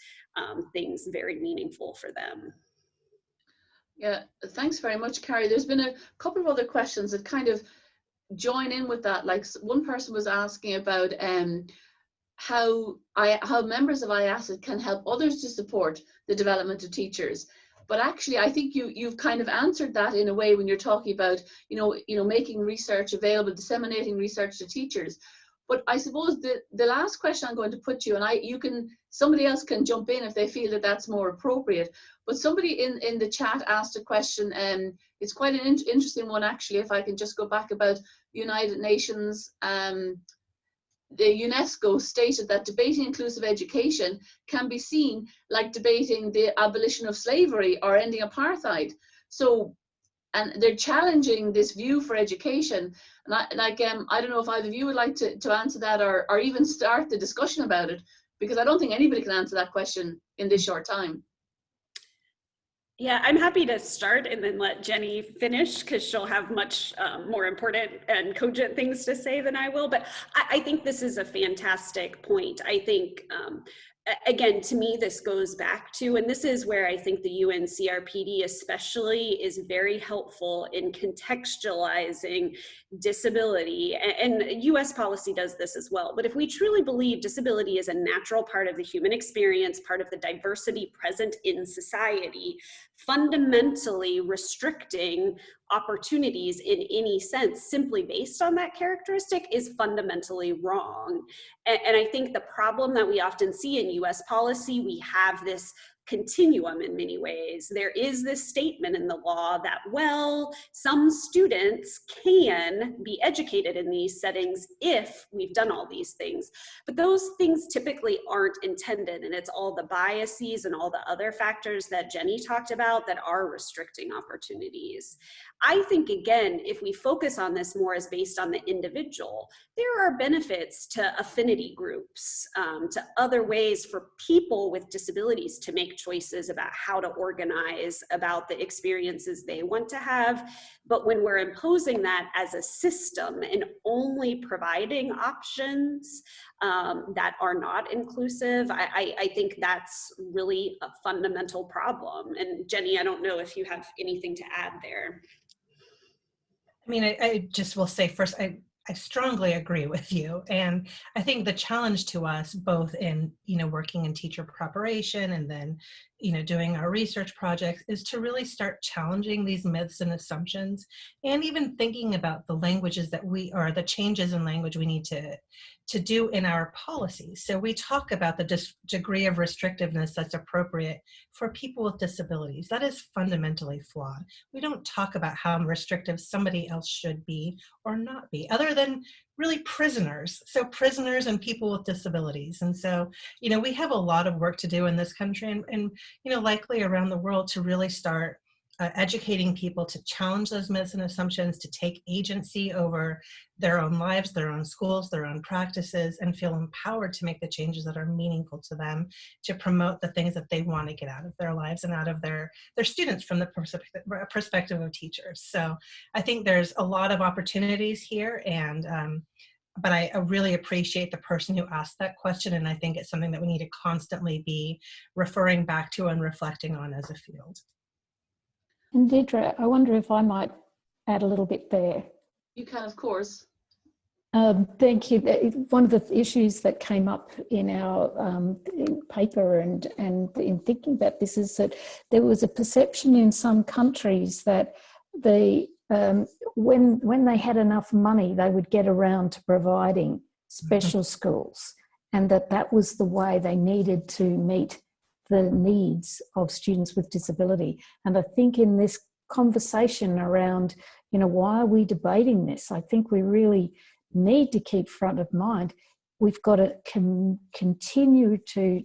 things very meaningful for them. Yeah, thanks very much, Carrie. There's been a couple of other questions that kind of join in with that. Like one person was asking about how members of IASID can help others to support the development of teachers. But actually, I think you've kind of answered that in a way when you're talking about, making research available, disseminating research to teachers. But I suppose the last question I'm going to put to you, and somebody else can jump in if they feel that that's more appropriate. But somebody in the chat asked a question, and it's quite an interesting one actually. If I can just go back about United Nations, the UNESCO stated that debating inclusive education can be seen like debating the abolition of slavery or ending apartheid. So, and they're challenging this view for education. And I don't know if either of you would like to answer that or even start the discussion about it, because I don't think anybody can answer that question in this short time. Yeah, I'm happy to start and then let Jenny finish, because she'll have much more important and cogent things to say than I will. But I think this is a fantastic point. I think, again, to me, this goes back to, and this is where I think the UNCRPD especially is very helpful in contextualizing disability, and US policy does this as well. But if we truly believe disability is a natural part of the human experience, part of the diversity present in society, fundamentally restricting opportunities in any sense simply based on that characteristic is fundamentally wrong. And I think the problem that we often see in US policy, we have this continuum in many ways. There is this statement in the law that, well, some students can be educated in these settings if we've done all these things, but those things typically aren't intended, and it's all the biases and all the other factors that Jenny talked about that are restricting opportunities. I think, again, if we focus on this more as based on the individual, there are benefits to affinity groups, to other ways for people with disabilities to make choices about how to organize, about the experiences they want to have. But when we're imposing that as a system and only providing options that are not inclusive, I think that's really a fundamental problem. And Jenny, I don't know if you have anything to add there. I mean, I just will say first, I strongly agree with you. And I think the challenge to us, both in, working in teacher preparation and then, doing our research projects, is to really start challenging these myths and assumptions, and even thinking about the languages that or the changes in language we need to do in our policies. So we talk about the degree of restrictiveness that's appropriate for people with disabilities. That is fundamentally flawed. We don't talk about how restrictive somebody else should be or not be, other than really prisoners. So prisoners and people with disabilities. And so, we have a lot of work to do in this country and likely around the world to really start educating people to challenge those myths and assumptions, to take agency over their own lives, their own schools, their own practices, and feel empowered to make the changes that are meaningful to them, to promote the things that they want to get out of their lives and out of their students from the perspective of teachers. So I think there's a lot of opportunities here, and but I really appreciate the person who asked that question, and I think it's something that we need to constantly be referring back to and reflecting on as a field. And Deirdre, I wonder if I might add a little bit there. You can, of course. Thank you. One of the issues that came up in our paper and in thinking about this is that there was a perception in some countries that when they had enough money, they would get around to providing special schools, and that was the way they needed to meet the needs of students with disability. And I think in this conversation around, why are we debating this? I think we really need to keep front of mind. We've got to continue to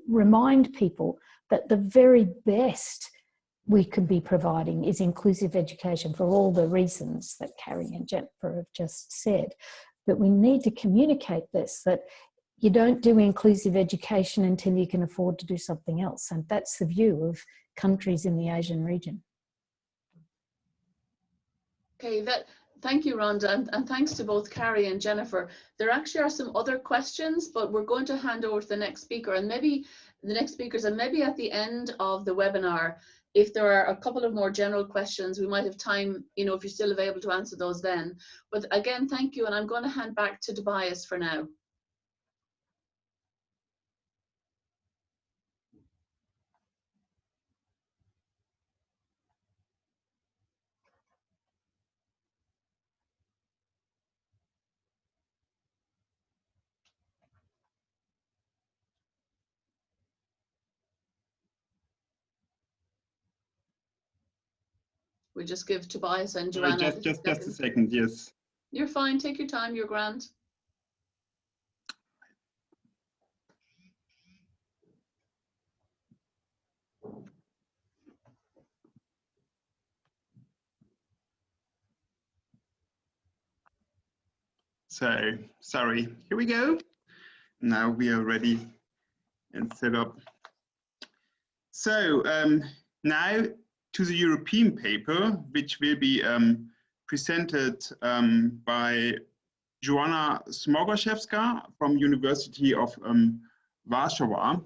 remind people that the very best we could be providing is inclusive education for all the reasons that Carrie and Jennifer have just said. But we need to communicate this, that you don't do inclusive education until you can afford to do something else. And that's the view of countries in the Asian region. Okay, thank you, Rhonda, and thanks to both Carrie and Jennifer. There actually are some other questions, but we're going to hand over to the next speaker, and maybe the next speakers, and maybe at the end of the webinar, if there are a couple of more general questions, we might have time, you know, if you're still available to answer those then. But again, thank you, and I'm going to hand back to Tobias for now. We just give Tobias and Sorry, Joanna just a second, yes. You're fine, take your time, you're grand. So, sorry, here we go. Now we are ready and set up. So, now to the European paper, which will be presented by Joanna Smogoszewska from University of Warsaw.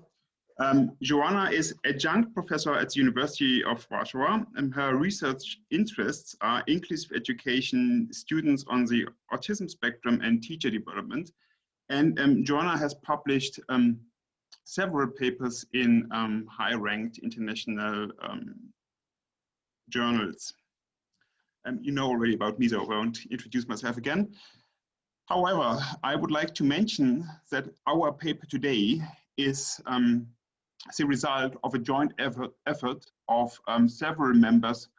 Joanna is adjunct professor at the University of Warsaw, and her research interests are inclusive education, students on the autism spectrum, and teacher development. And Joanna has published several papers in high-ranked international journals. You know already about me, so I won't introduce myself again. However, I would like to mention that our paper today is the result of a joint effort of several members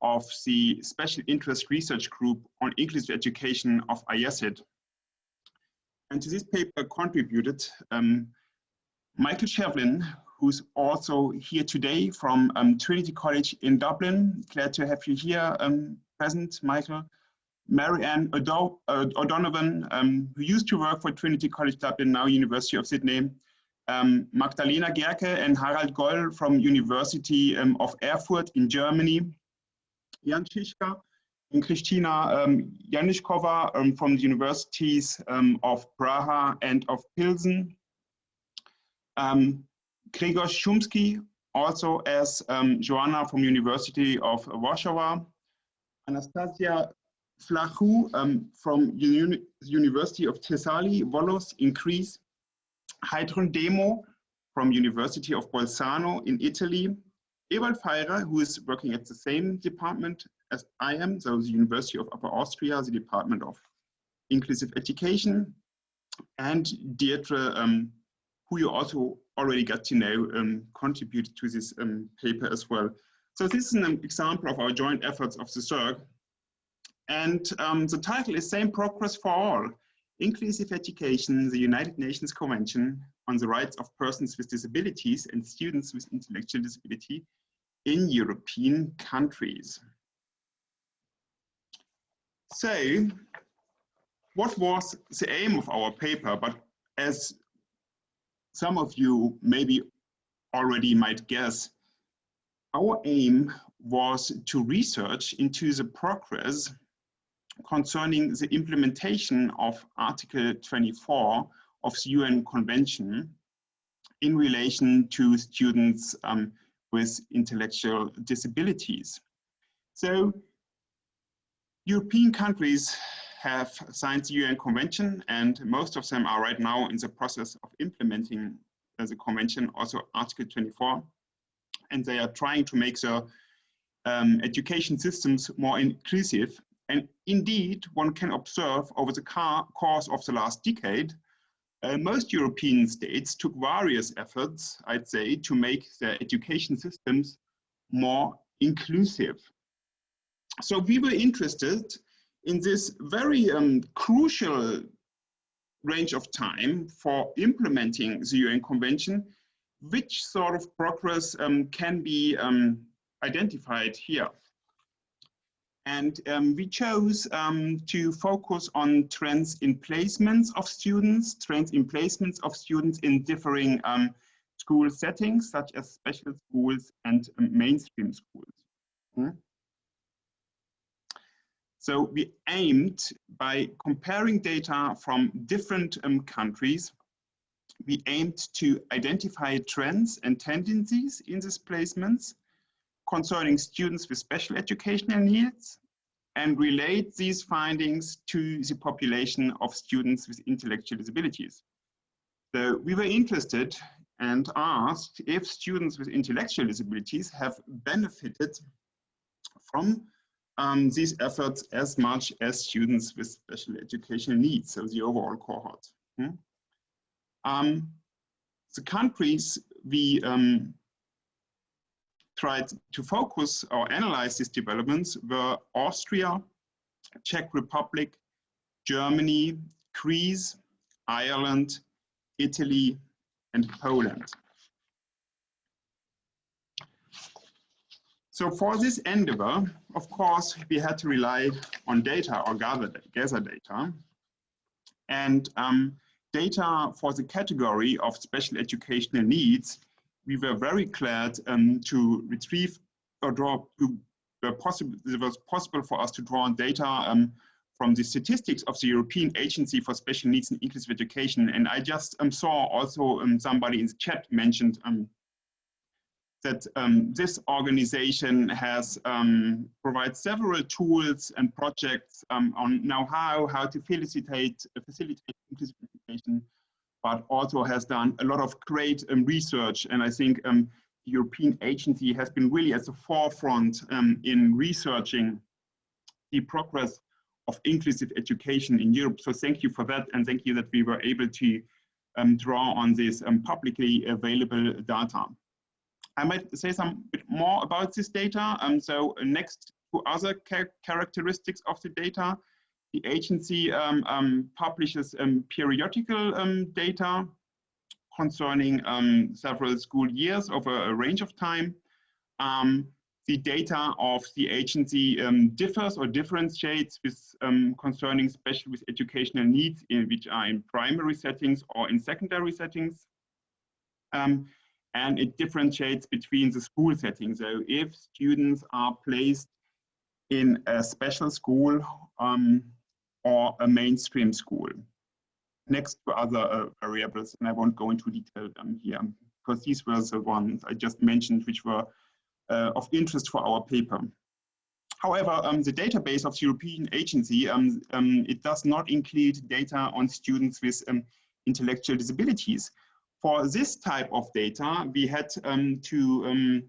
of the Special Interest Research Group on Inclusive Education of IESID. And to this paper contributed Michael Shevlin, who's also here today from Trinity College in Dublin. Glad to have you here present, Michael. Marianne O'Donovan, who used to work for Trinity College Dublin, now University of Sydney. Magdalena Gerke and Harald Goll from University of Erfurt in Germany. Jan Schischka and Kristina Janiszkova from the Universities of Praha and of Pilsen. Gregor Shumsky, also as Joanna from University of Warsaw. Anastasia Flachou from University of Thessaly, Volos in Greece. Heidrun Demo from University of Bolzano in Italy. Ewald Feirer, who is working at the same department as I am, so the University of Upper Austria, the Department of Inclusive Education. And Deirdre, who you also already got to know, contributed to this paper as well. So this is an example of our joint efforts of the SERG. And the title is Same Progress for All, Inclusive Education, the United Nations Convention on the Rights of Persons with Disabilities and Students with Intellectual Disability in European countries. So, what was the aim of our paper? But as some of you maybe already might guess, our aim was to research into the progress concerning the implementation of Article 24 of the UN Convention in relation to students with intellectual disabilities. So, European countries have signed the UN Convention, and most of them are right now in the process of implementing the convention, also Article 24, and they are trying to make the education systems more inclusive. And indeed, one can observe over the course of the last decade, most European states took various efforts, I'd say, to make their education systems more inclusive. So we were interested in this very crucial range of time for implementing the UN Convention, which sort of progress can be identified here. And we chose to focus on trends in placements of students, in differing school settings, such as special schools and mainstream schools. So we aimed by comparing data from different countries we aimed to identify trends and tendencies in these placements concerning students with special educational needs and relate these findings to the population of students with intellectual disabilities. So we were interested and asked if students with intellectual disabilities have benefited from these efforts as much as students with special educational needs, so the overall cohort. The countries we tried to focus or analyze these developments were Austria, Czech Republic, Germany, Greece, Ireland, Italy, and Poland. So for this endeavor, of course, we had to rely on data or gather data. And data for the category of special educational needs, we were very glad to retrieve or draw, it was possible for us to draw on data from the statistics of the European Agency for Special Needs and Inclusive Education. And I just saw also somebody in the chat mentioned that this organization has provided several tools and projects on now how to facilitate inclusive education, but also has done a lot of great research. And I think the European Agency has been really at the forefront in researching the progress of inclusive education in Europe. So thank you for that, and thank you that we were able to draw on this publicly available data. I might say some bit more about this data. So next to other characteristics of the data, the agency publishes periodical data concerning several school years over a range of time. The data of the agency differs or differentiates with concerning special with educational needs which are in primary settings or in secondary settings. And it differentiates between the school settings. So if students are placed in a special school or a mainstream school, next to other variables, and I won't go into detail here, because these were the ones I just mentioned, which were of interest for our paper. However, the database of the European Agency, it does not include data on students with intellectual disabilities. For this type of data, we had to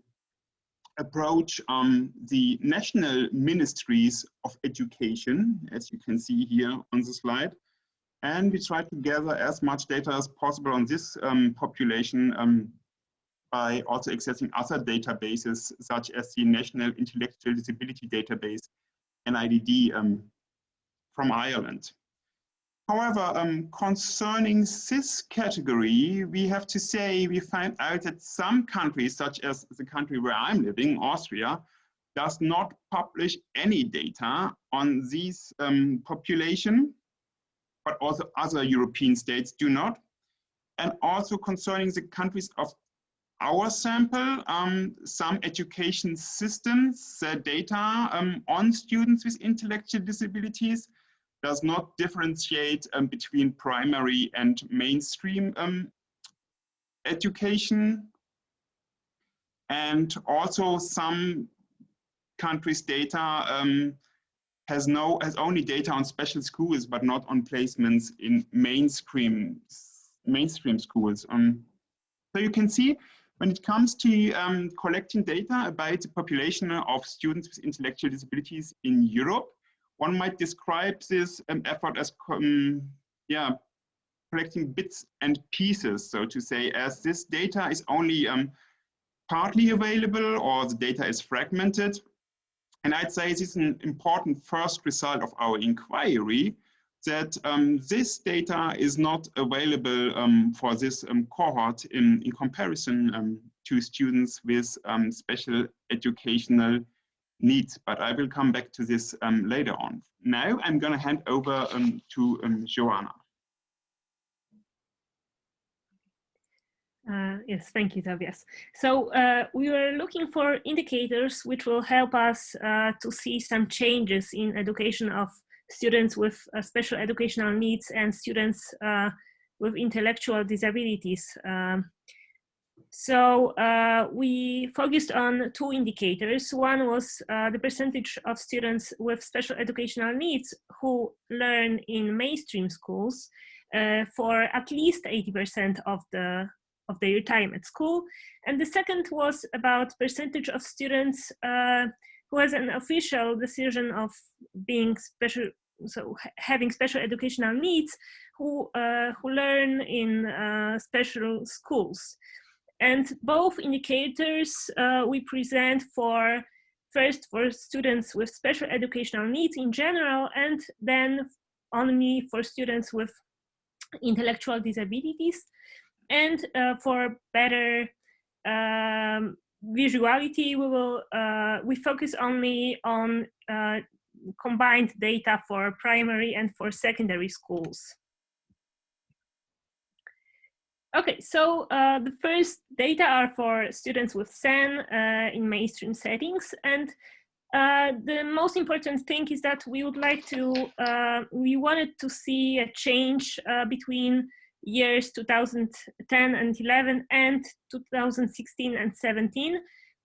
approach the national ministries of education, as you can see here on the slide. And we tried to gather as much data as possible on this population by also accessing other databases, such as the National Intellectual Disability Database, NIDD, from Ireland. However, concerning this category, we have to say we find out that some countries, such as the country where I'm living, Austria, does not publish any data on this population, but also other European states do not. And also concerning the countries of our sample, some education systems, data on students with intellectual disabilities does not differentiate between primary and mainstream education. And also some countries' data has only data on special schools, but not on placements in mainstream schools. So you can see, when it comes to collecting data about the population of students with intellectual disabilities in Europe, one might describe this effort as collecting bits and pieces, so to say, as this data is only partly available or the data is fragmented. And I'd say this is an important first result of our inquiry, that this data is not available for this cohort in comparison to students with special educational needs. But I will come back to this later on. Now I'm going to hand over to Joanna. Yes, thank you, Tobias. So we were looking for indicators which will help us to see some changes in education of students with special educational needs and students with intellectual disabilities. So we focused on two indicators. One was the percentage of students with special educational needs who learn in mainstream schools for at least 80% of their time at school. And the second was about percentage of students who has an official decision of being special, so having special educational needs, who learn in special schools. And both indicators we present first for students with special educational needs in general, and then only for students with intellectual disabilities. And for better visuality, we focus only on combined data for primary and for secondary schools. Okay, so the first data are for students with SEN in mainstream settings, and the most important thing is that we wanted to see a change between years 2010 and 11 and 2016 and 17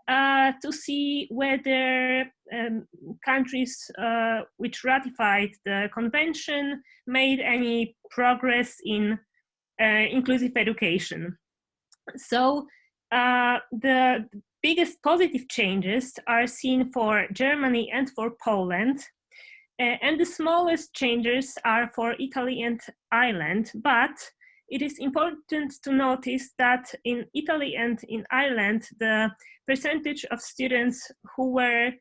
to see whether countries which ratified the convention made any progress in inclusive education. So the biggest positive changes are seen for Germany and for Poland, and the smallest changes are for Italy and Ireland. But it is important to notice that in Italy and in Ireland, the percentage of students who were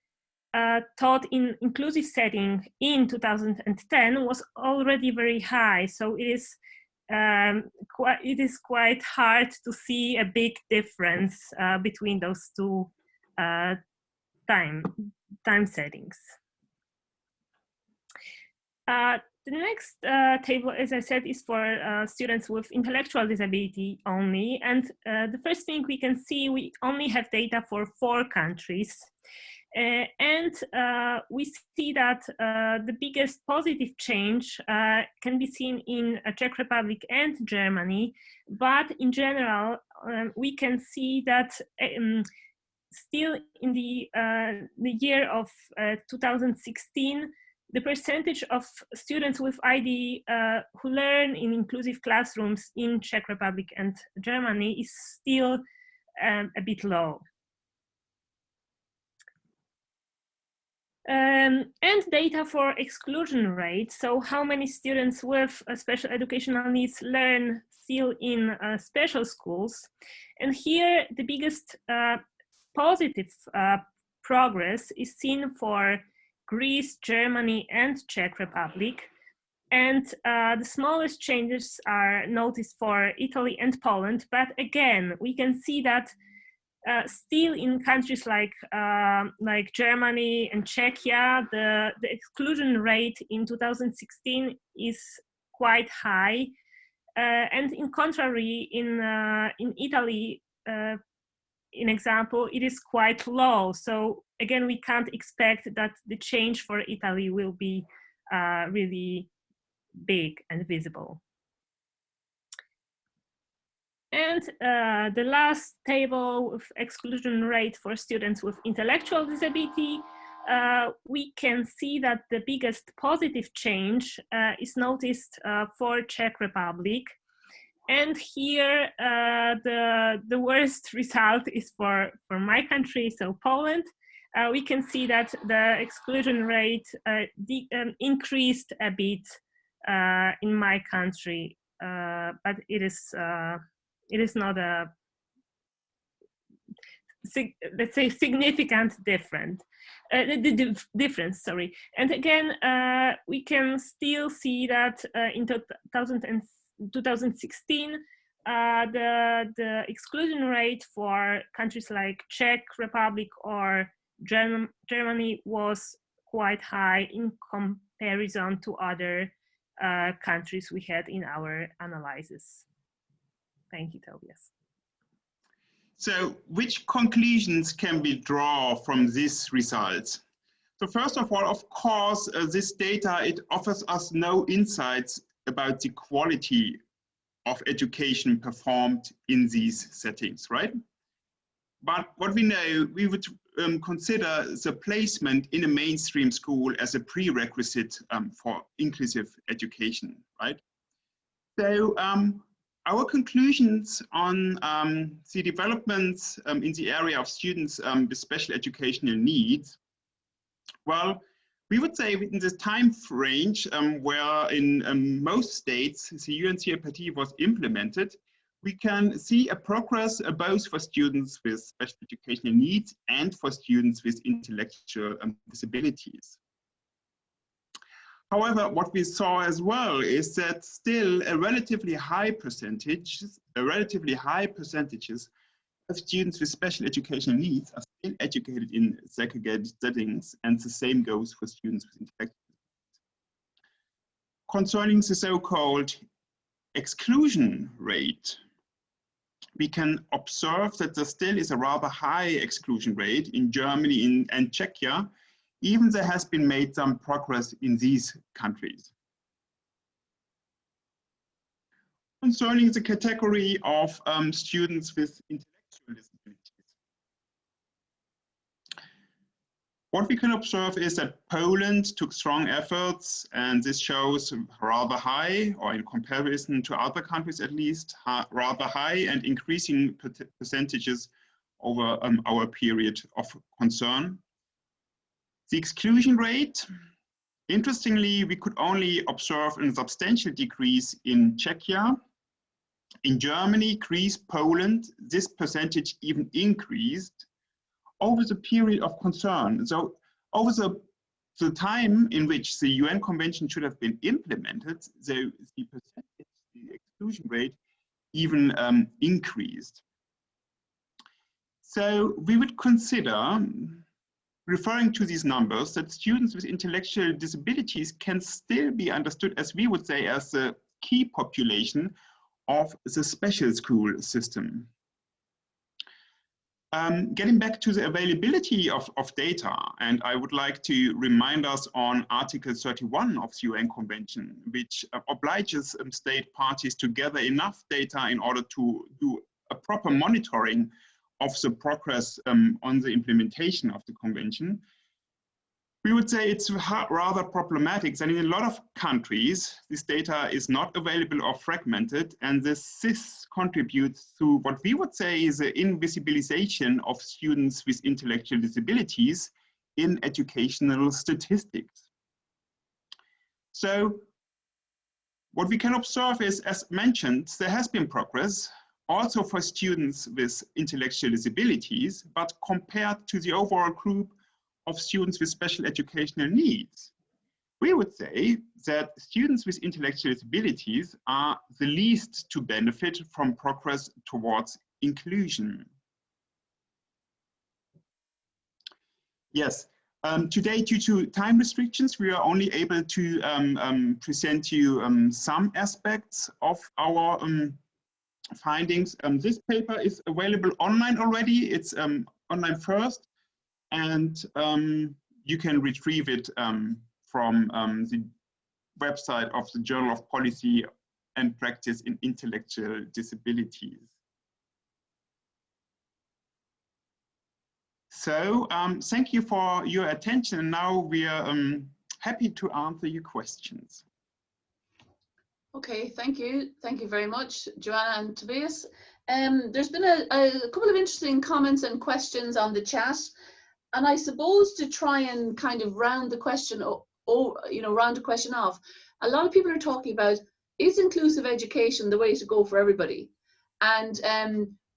taught in inclusive setting in 2010 was already very high. So it is quite hard to see a big difference between those two time settings. The next table, as I said, is for students with intellectual disability only. And the first thing we can see, we only have data for 4 countries. And we see that the biggest positive change can be seen in Czech Republic and Germany, but in general, we can see that still in the year of 2016, the percentage of students with ID who learn in inclusive classrooms in Czech Republic and Germany is still a bit low. And data for exclusion rate, so how many students with special educational needs learn still in special schools. And here the biggest positive progress is seen for Greece, Germany, and Czech Republic. And the smallest changes are noticed for Italy and Poland. But again, we can see that still in countries like Germany and Czechia, the exclusion rate in 2016 is quite high. And in contrary, in Italy, in example, it is quite low. So again, we can't expect that the change for Italy will be really big and visible. And the last table with exclusion rate for students with intellectual disability, we can see that the biggest positive change is noticed for Czech Republic. And here, the worst result is for my country, so Poland. We can see that the exclusion rate increased a bit in my country, but it is not a, let's say, significant difference. Sorry. And again, we can still see that in 2016, the exclusion rate for countries like Czech Republic or Germany was quite high in comparison to other countries we had in our analysis. Thank you, Tobias. So which conclusions can we draw from these results? So first of all, of course, this data, it offers us no insights about the quality of education performed in these settings, right? But what we know, we would consider the placement in a mainstream school as a prerequisite for inclusive education, right? So our conclusions on the developments in the area of students with special educational needs, well, we would say within this time range where in most states the UNCRPD was implemented, we can see a progress both for students with special educational needs and for students with intellectual disabilities. However, what we saw as well is that still a relatively high percentages of students with special educational needs are still educated in segregated settings, and the same goes for students with intellectual disabilities. Concerning the so-called exclusion rate, we can observe that there still is a rather high exclusion rate in Germany and Czechia, even there has been made some progress in these countries. Concerning the category of students with intellectual disabilities, what we can observe is that Poland took strong efforts, and this shows rather high, or in comparison to other countries at least, rather high and increasing percentages over our period of concern. The exclusion rate, interestingly, we could only observe a substantial decrease in Czechia. In Germany, Greece, Poland, this percentage even increased over the period of concern. So over the time in which the UN Convention should have been implemented, the percentage, the exclusion rate even increased. So we would consider, referring to these numbers, that students with intellectual disabilities can still be understood, as we would say, as the key population of the special school system. Getting back to the availability of data, and I would like to remind us on Article 31 of the UN Convention, which obliges state parties to gather enough data in order to do a proper monitoring of the progress on the implementation of the convention. We would say it's rather problematic that in a lot of countries, this data is not available or fragmented, and this contributes to what we would say is the invisibilization of students with intellectual disabilities in educational statistics. So what we can observe is, as mentioned, there has been progress also for students with intellectual disabilities, but compared to the overall group of students with special educational needs, we would say that students with intellectual disabilities are the least to benefit from progress towards inclusion. Yes, today, due to time restrictions, we are only able to present you some aspects of our findings. This paper is available online already. It's online first, and you can retrieve it from the website of the Journal of Policy and Practice in Intellectual Disabilities. So thank you for your attention. Now we are happy to answer your questions. Okay, thank you. Thank you very much, Joanna and Tobias. There's been a couple of interesting comments and questions on the chat. And I suppose to try and kind of round the question, round the question off, a lot of people are talking about, is inclusive education the way to go for everybody? And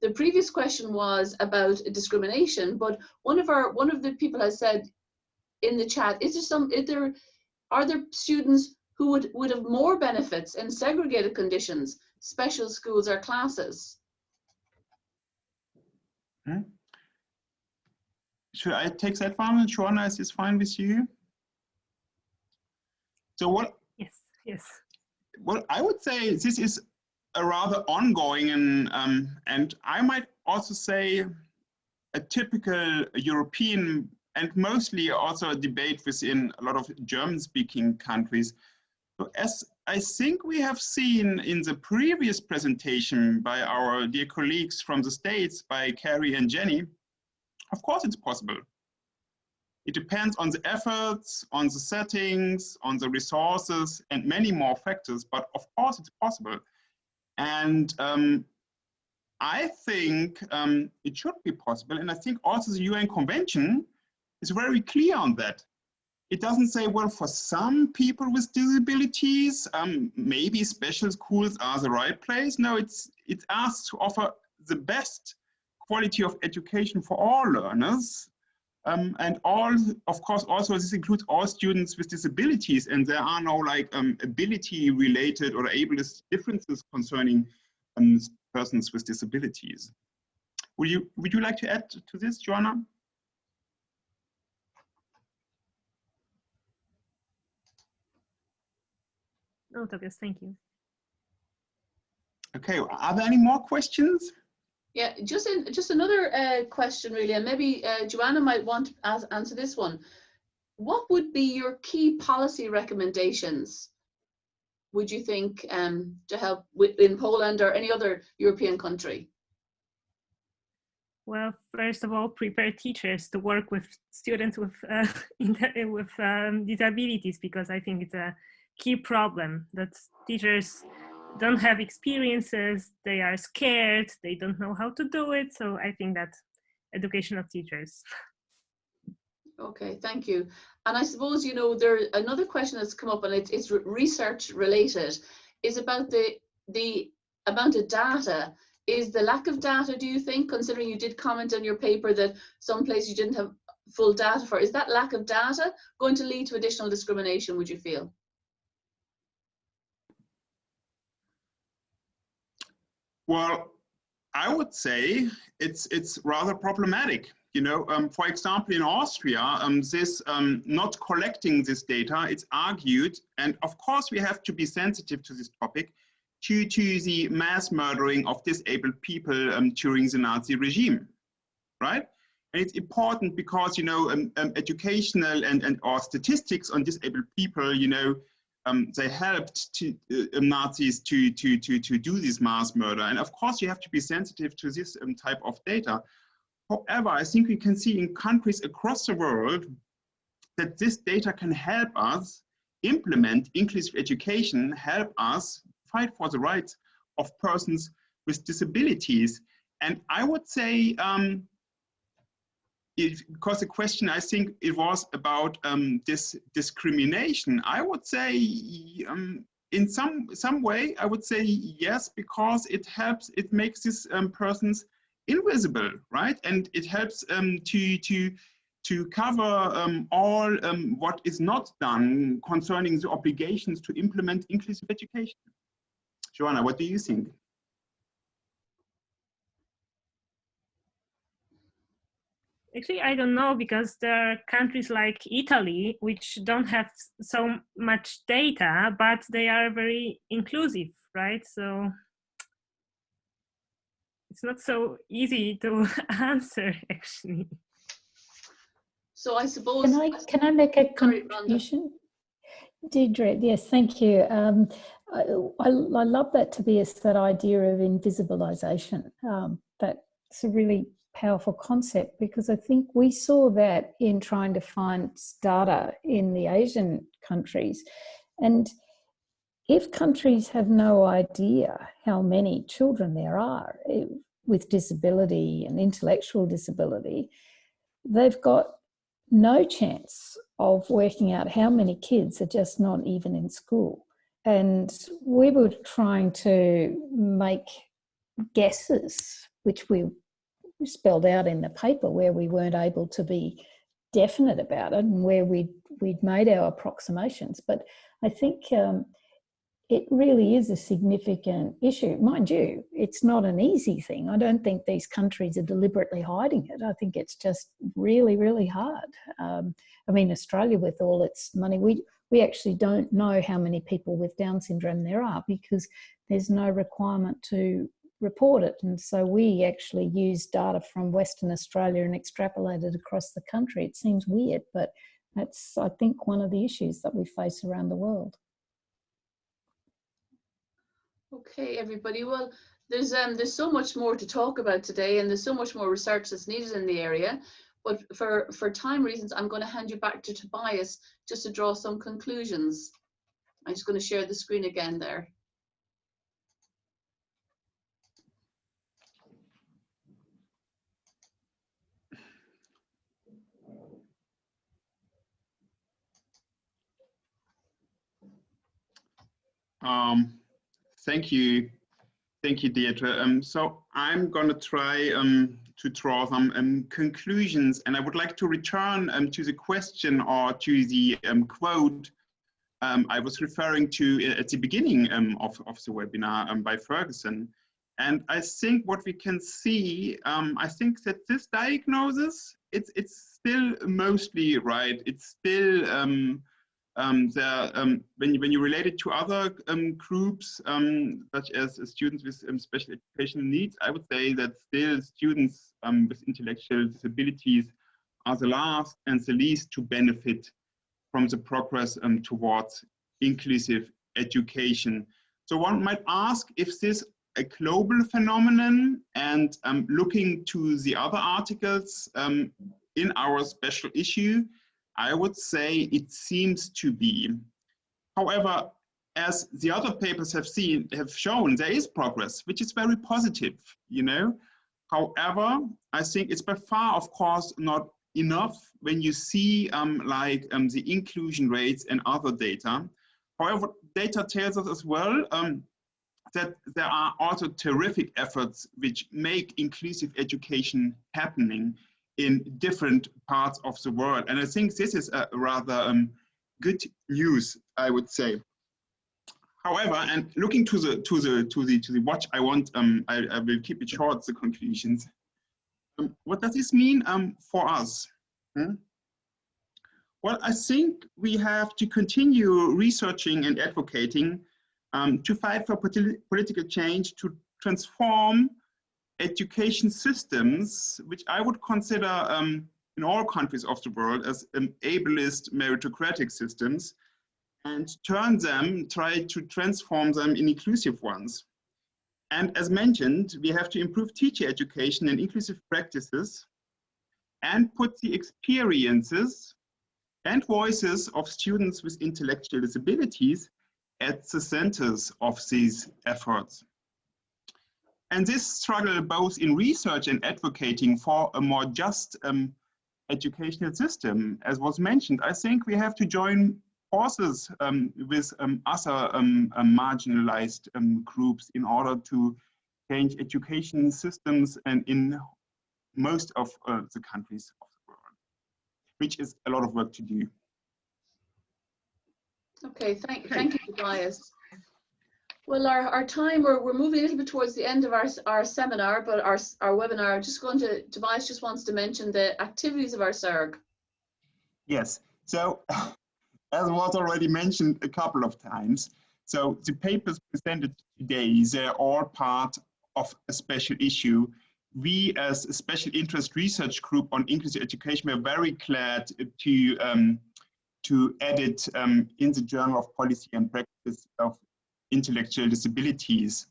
the previous question was about discrimination, but one of the people has said in the chat, are there students who would have more benefits in segregated conditions, special schools or classes? Hmm? Should I take that one? Joanna, is this fine with you? So what? Yes, yes. Well, I would say this is a rather ongoing and I might also say a typical European and mostly also a debate within a lot of German-speaking countries. So as I think we have seen in the previous presentation by our dear colleagues from the States, by Carrie and Jenny, of course it's possible. It depends on the efforts, on the settings, on the resources, and many more factors, but of course it's possible. And I think it should be possible, and I think also the UN Convention is very clear on that. It doesn't say, well, for some people with disabilities, maybe special schools are the right place. No, it's asked to offer the best quality of education for all learners. And all, of course, also this includes all students with disabilities, and there are no like ability related or ableist differences concerning persons with disabilities. Would you like to add to this, Joanna? No, Tobias, thank you. Okay, are there any more questions? Yeah, just another question really, and maybe Joanna might want to answer this one. What would be your key policy recommendations, would you think, to help in Poland or any other European country? Well, first of all, prepare teachers to work with students with disabilities, because I think it's a key problem that teachers don't have experiences, they are scared, they don't know how to do it. So I think that education of teachers. Okay, thank you. And I suppose, you know, there's another question that's come up, and it's research related, is about the amount of data. Is the lack of data, do you think, considering you did comment in your paper that some places you didn't have full data for, is that lack of data going to lead to additional discrimination, would you feel? Well, I would say it's rather problematic. You know, for example, in Austria, this not collecting this data, it's argued, and of course we have to be sensitive to this topic, due to the mass murdering of disabled people during the Nazi regime, right? And it's important because, you know, educational and or statistics on disabled people, you know, they helped to Nazis to do this mass murder. And of course, you have to be sensitive to this type of data. However, I think we can see in countries across the world that this data can help us implement inclusive education, help us fight for the rights of persons with disabilities. And I would say, because the question, I think it was about this discrimination, I would say in some way, I would say yes, because it helps, it makes these persons invisible, right? And it helps to cover all what is not done concerning the obligations to implement inclusive education. Joanna, what do you think? Actually, I don't know, because there are countries like Italy which don't have so much data, but they are very inclusive, right? So it's not so easy to answer, actually. So I suppose... Can I make a contribution? Deirdre, yes, thank you. I love that, Tobias, that idea of invisibilization. That's a really powerful concept, because I think we saw that in trying to find data in the Asian countries. And if countries have no idea how many children there are with disability and intellectual disability, they've got no chance of working out how many kids are just not even in school. And we were trying to make guesses, which we spelled out in the paper, where we weren't able to be definite about it and where we'd made our approximations. But I think it really is a significant issue. Mind you, it's not an easy thing. I don't think these countries are deliberately hiding it. I think it's just really, really hard. I mean, Australia, with all its money, we actually don't know how many people with Down syndrome there are, because there's no requirement to report it. And so we actually use data from Western Australia and extrapolated across the country. It seems weird, but that's, I think, one of the issues that we face around the world. Okay, everybody. Well, there's so much more to talk about today, and there's so much more research that's needed in the area. But for time reasons, I'm going to hand you back to Tobias just to draw some conclusions. I'm just going to share the screen again there. Thank you. Thank you, Deirdre. So I'm going to try to draw some conclusions, and I would like to return to the question or to the quote I was referring to at the beginning of the webinar by Ferguson. And I think what we can see, I think that this diagnosis, it's still mostly right. It's still when you relate it to other groups, such as students with special educational needs, I would say that still students with intellectual disabilities are the last and the least to benefit from the progress towards inclusive education. So one might ask if this a global phenomenon, and looking to the other articles in our special issue, I would say it seems to be. However, as the other papers have shown, there is progress, which is very positive, you know. However, I think it's by far, of course, not enough when you see the inclusion rates and other data. However, data tells us as well that there are also terrific efforts which make inclusive education happening in different parts of the world. And I think this is a rather good news, I would say. However, and looking to the watch, I will keep it short, the conclusions. What does this mean for us? Well, I think we have to continue researching and advocating to fight for political change to transform education systems, which I would consider in all countries of the world as ableist meritocratic systems, and try to transform them in inclusive ones. And as mentioned, we have to improve teacher education and inclusive practices and put the experiences and voices of students with intellectual disabilities at the centers of these efforts. And this struggle both in research and advocating for a more just educational system, as was mentioned, I think we have to join forces with other marginalized groups in order to change education systems and in most of the countries of the world, which is a lot of work to do. Okay, thank you, Tobias. Well, our time, we're moving a little bit towards the end of our seminar, but our webinar, Tobias just wants to mention the activities of our SERG. Yes, so as was already mentioned a couple of times, so the papers presented today, they're all part of a special issue. We, as a special interest research group on inclusive education, we're very glad to add it in the Journal of Policy and Practice of Intellectual Disabilities.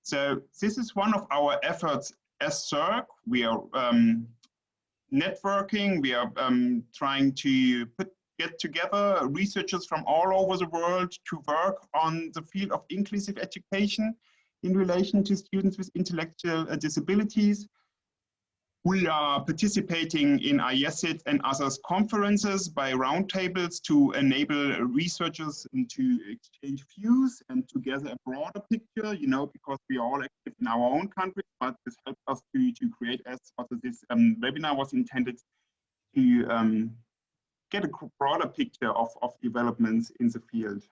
So this is one of our efforts as SERG. We are networking, we are trying to get together researchers from all over the world to work on the field of inclusive education in relation to students with intellectual disabilities. We are participating in IESIT and others conferences by roundtables to enable researchers to exchange views and to gather a broader picture, you know, because we are all active in our own country, but this helps us to create, as also this webinar was intended, to get a broader picture of developments in the field.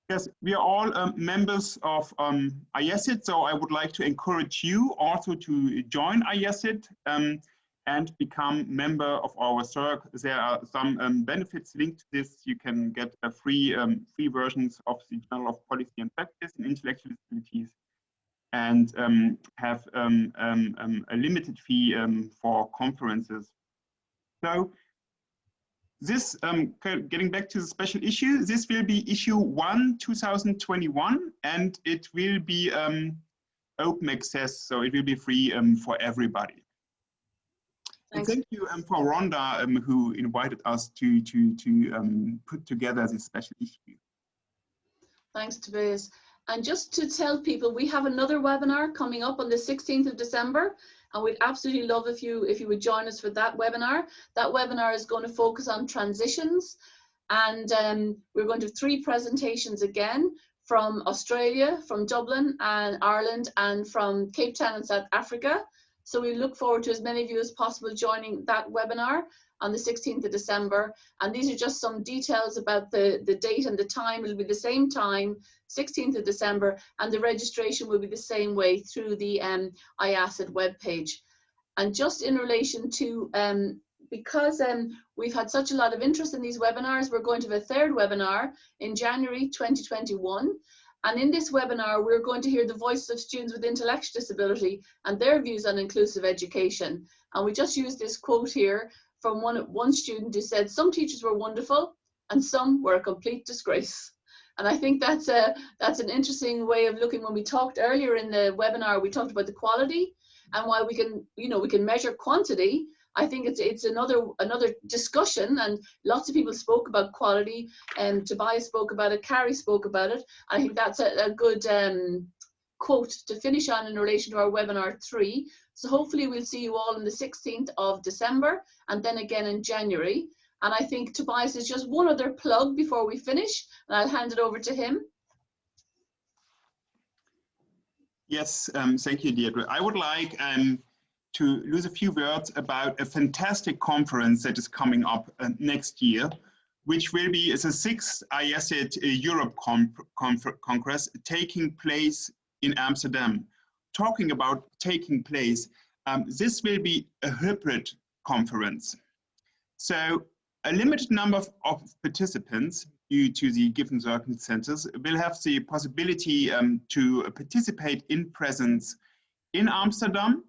Yes, we are all members of IESIT, so I would like to encourage you also to join IESIT and become member of our SERG. There are some benefits linked to this. You can get a free versions of the Journal of Policy and Practice in Intellectual Disabilities, and have a limited fee for conferences. So This, getting back to the special issue, this will be issue 1, 2021, and it will be open access, so it will be free for everybody. And thank you for Rhonda, who invited us to put together this special issue. Thanks, Tobias. And just to tell people, we have another webinar coming up on the 16th of December, and we'd absolutely love if you would join us for that webinar. That webinar is going to focus on transitions, and we're going to have 3 presentations again from Australia, from Dublin and Ireland, and from Cape Town in South Africa. So we look forward to as many of you as possible joining that webinar on the 16th of December. And these are just some details about the date and the time. It'll be the same time, 16th of December, and the registration will be the same way through the IACID webpage. And just in relation to, because we've had such a lot of interest in these webinars, we're going to have a 3rd webinar in January 2021. And in this webinar, we're going to hear the voices of students with intellectual disability and their views on inclusive education. And we just used this quote here from one student who said, "Some teachers were wonderful and some were a complete disgrace." And I think that's an interesting way of looking. When we talked earlier in the webinar, we talked about the quality, and while we can measure quantity, I think it's another discussion, and lots of people spoke about quality, and Tobias spoke about it, Carrie spoke about it. I think that's a good quote to finish on in relation to our webinar 3. So hopefully we'll see you all on the 16th of December, and then again in January. And I think Tobias has just one other plug before we finish, and I'll hand it over to him. Yes, thank you, Deirdre. I would like to lose a few words about a fantastic conference that is coming up next year, which will be the 6th IACID Europe Congress taking place in Amsterdam. Talking about taking place, this will be a hybrid conference. So a limited number of participants, due to the given circumstances, will have the possibility to participate in presence in Amsterdam.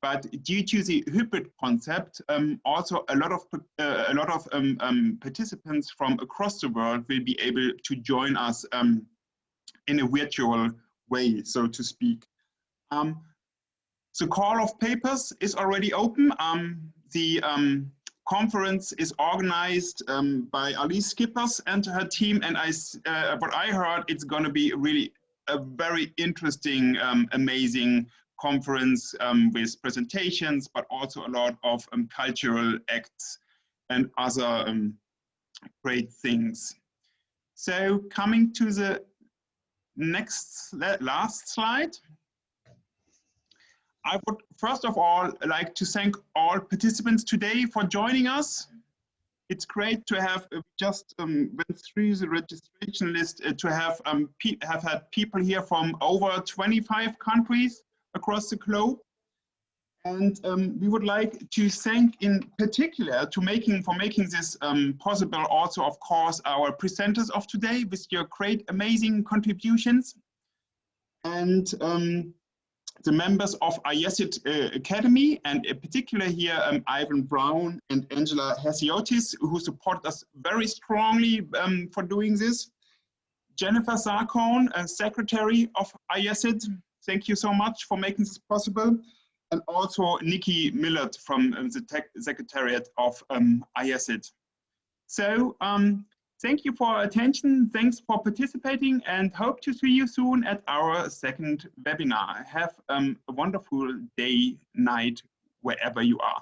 But due to the hybrid concept, also a lot of participants from across the world will be able to join us in a virtual way, so to speak. The call of papers is already open. The conference is organized by Alice Skippers and her team, and what I heard, it's going to be really a very interesting, amazing conference with presentations, but also a lot of cultural acts and other great things. So coming to the last slide, I would first of all like to thank all participants today for joining us. It's great to have just went through the registration list to have had people here from over 25 countries across the globe. And we would like to thank in particular for making this possible also, of course, our presenters of today with your great, amazing contributions. And the members of IACID Academy, and in particular here, Ivan Brown and Angela Hasiotis, who support us very strongly for doing this. Jennifer Sarkon, Secretary of IACID, thank you so much for making this possible. And also Nikki Millard from the Secretariat of IACID. So thank you for attention, thanks for participating, and hope to see you soon at our 2nd webinar. Have a wonderful day, night, wherever you are.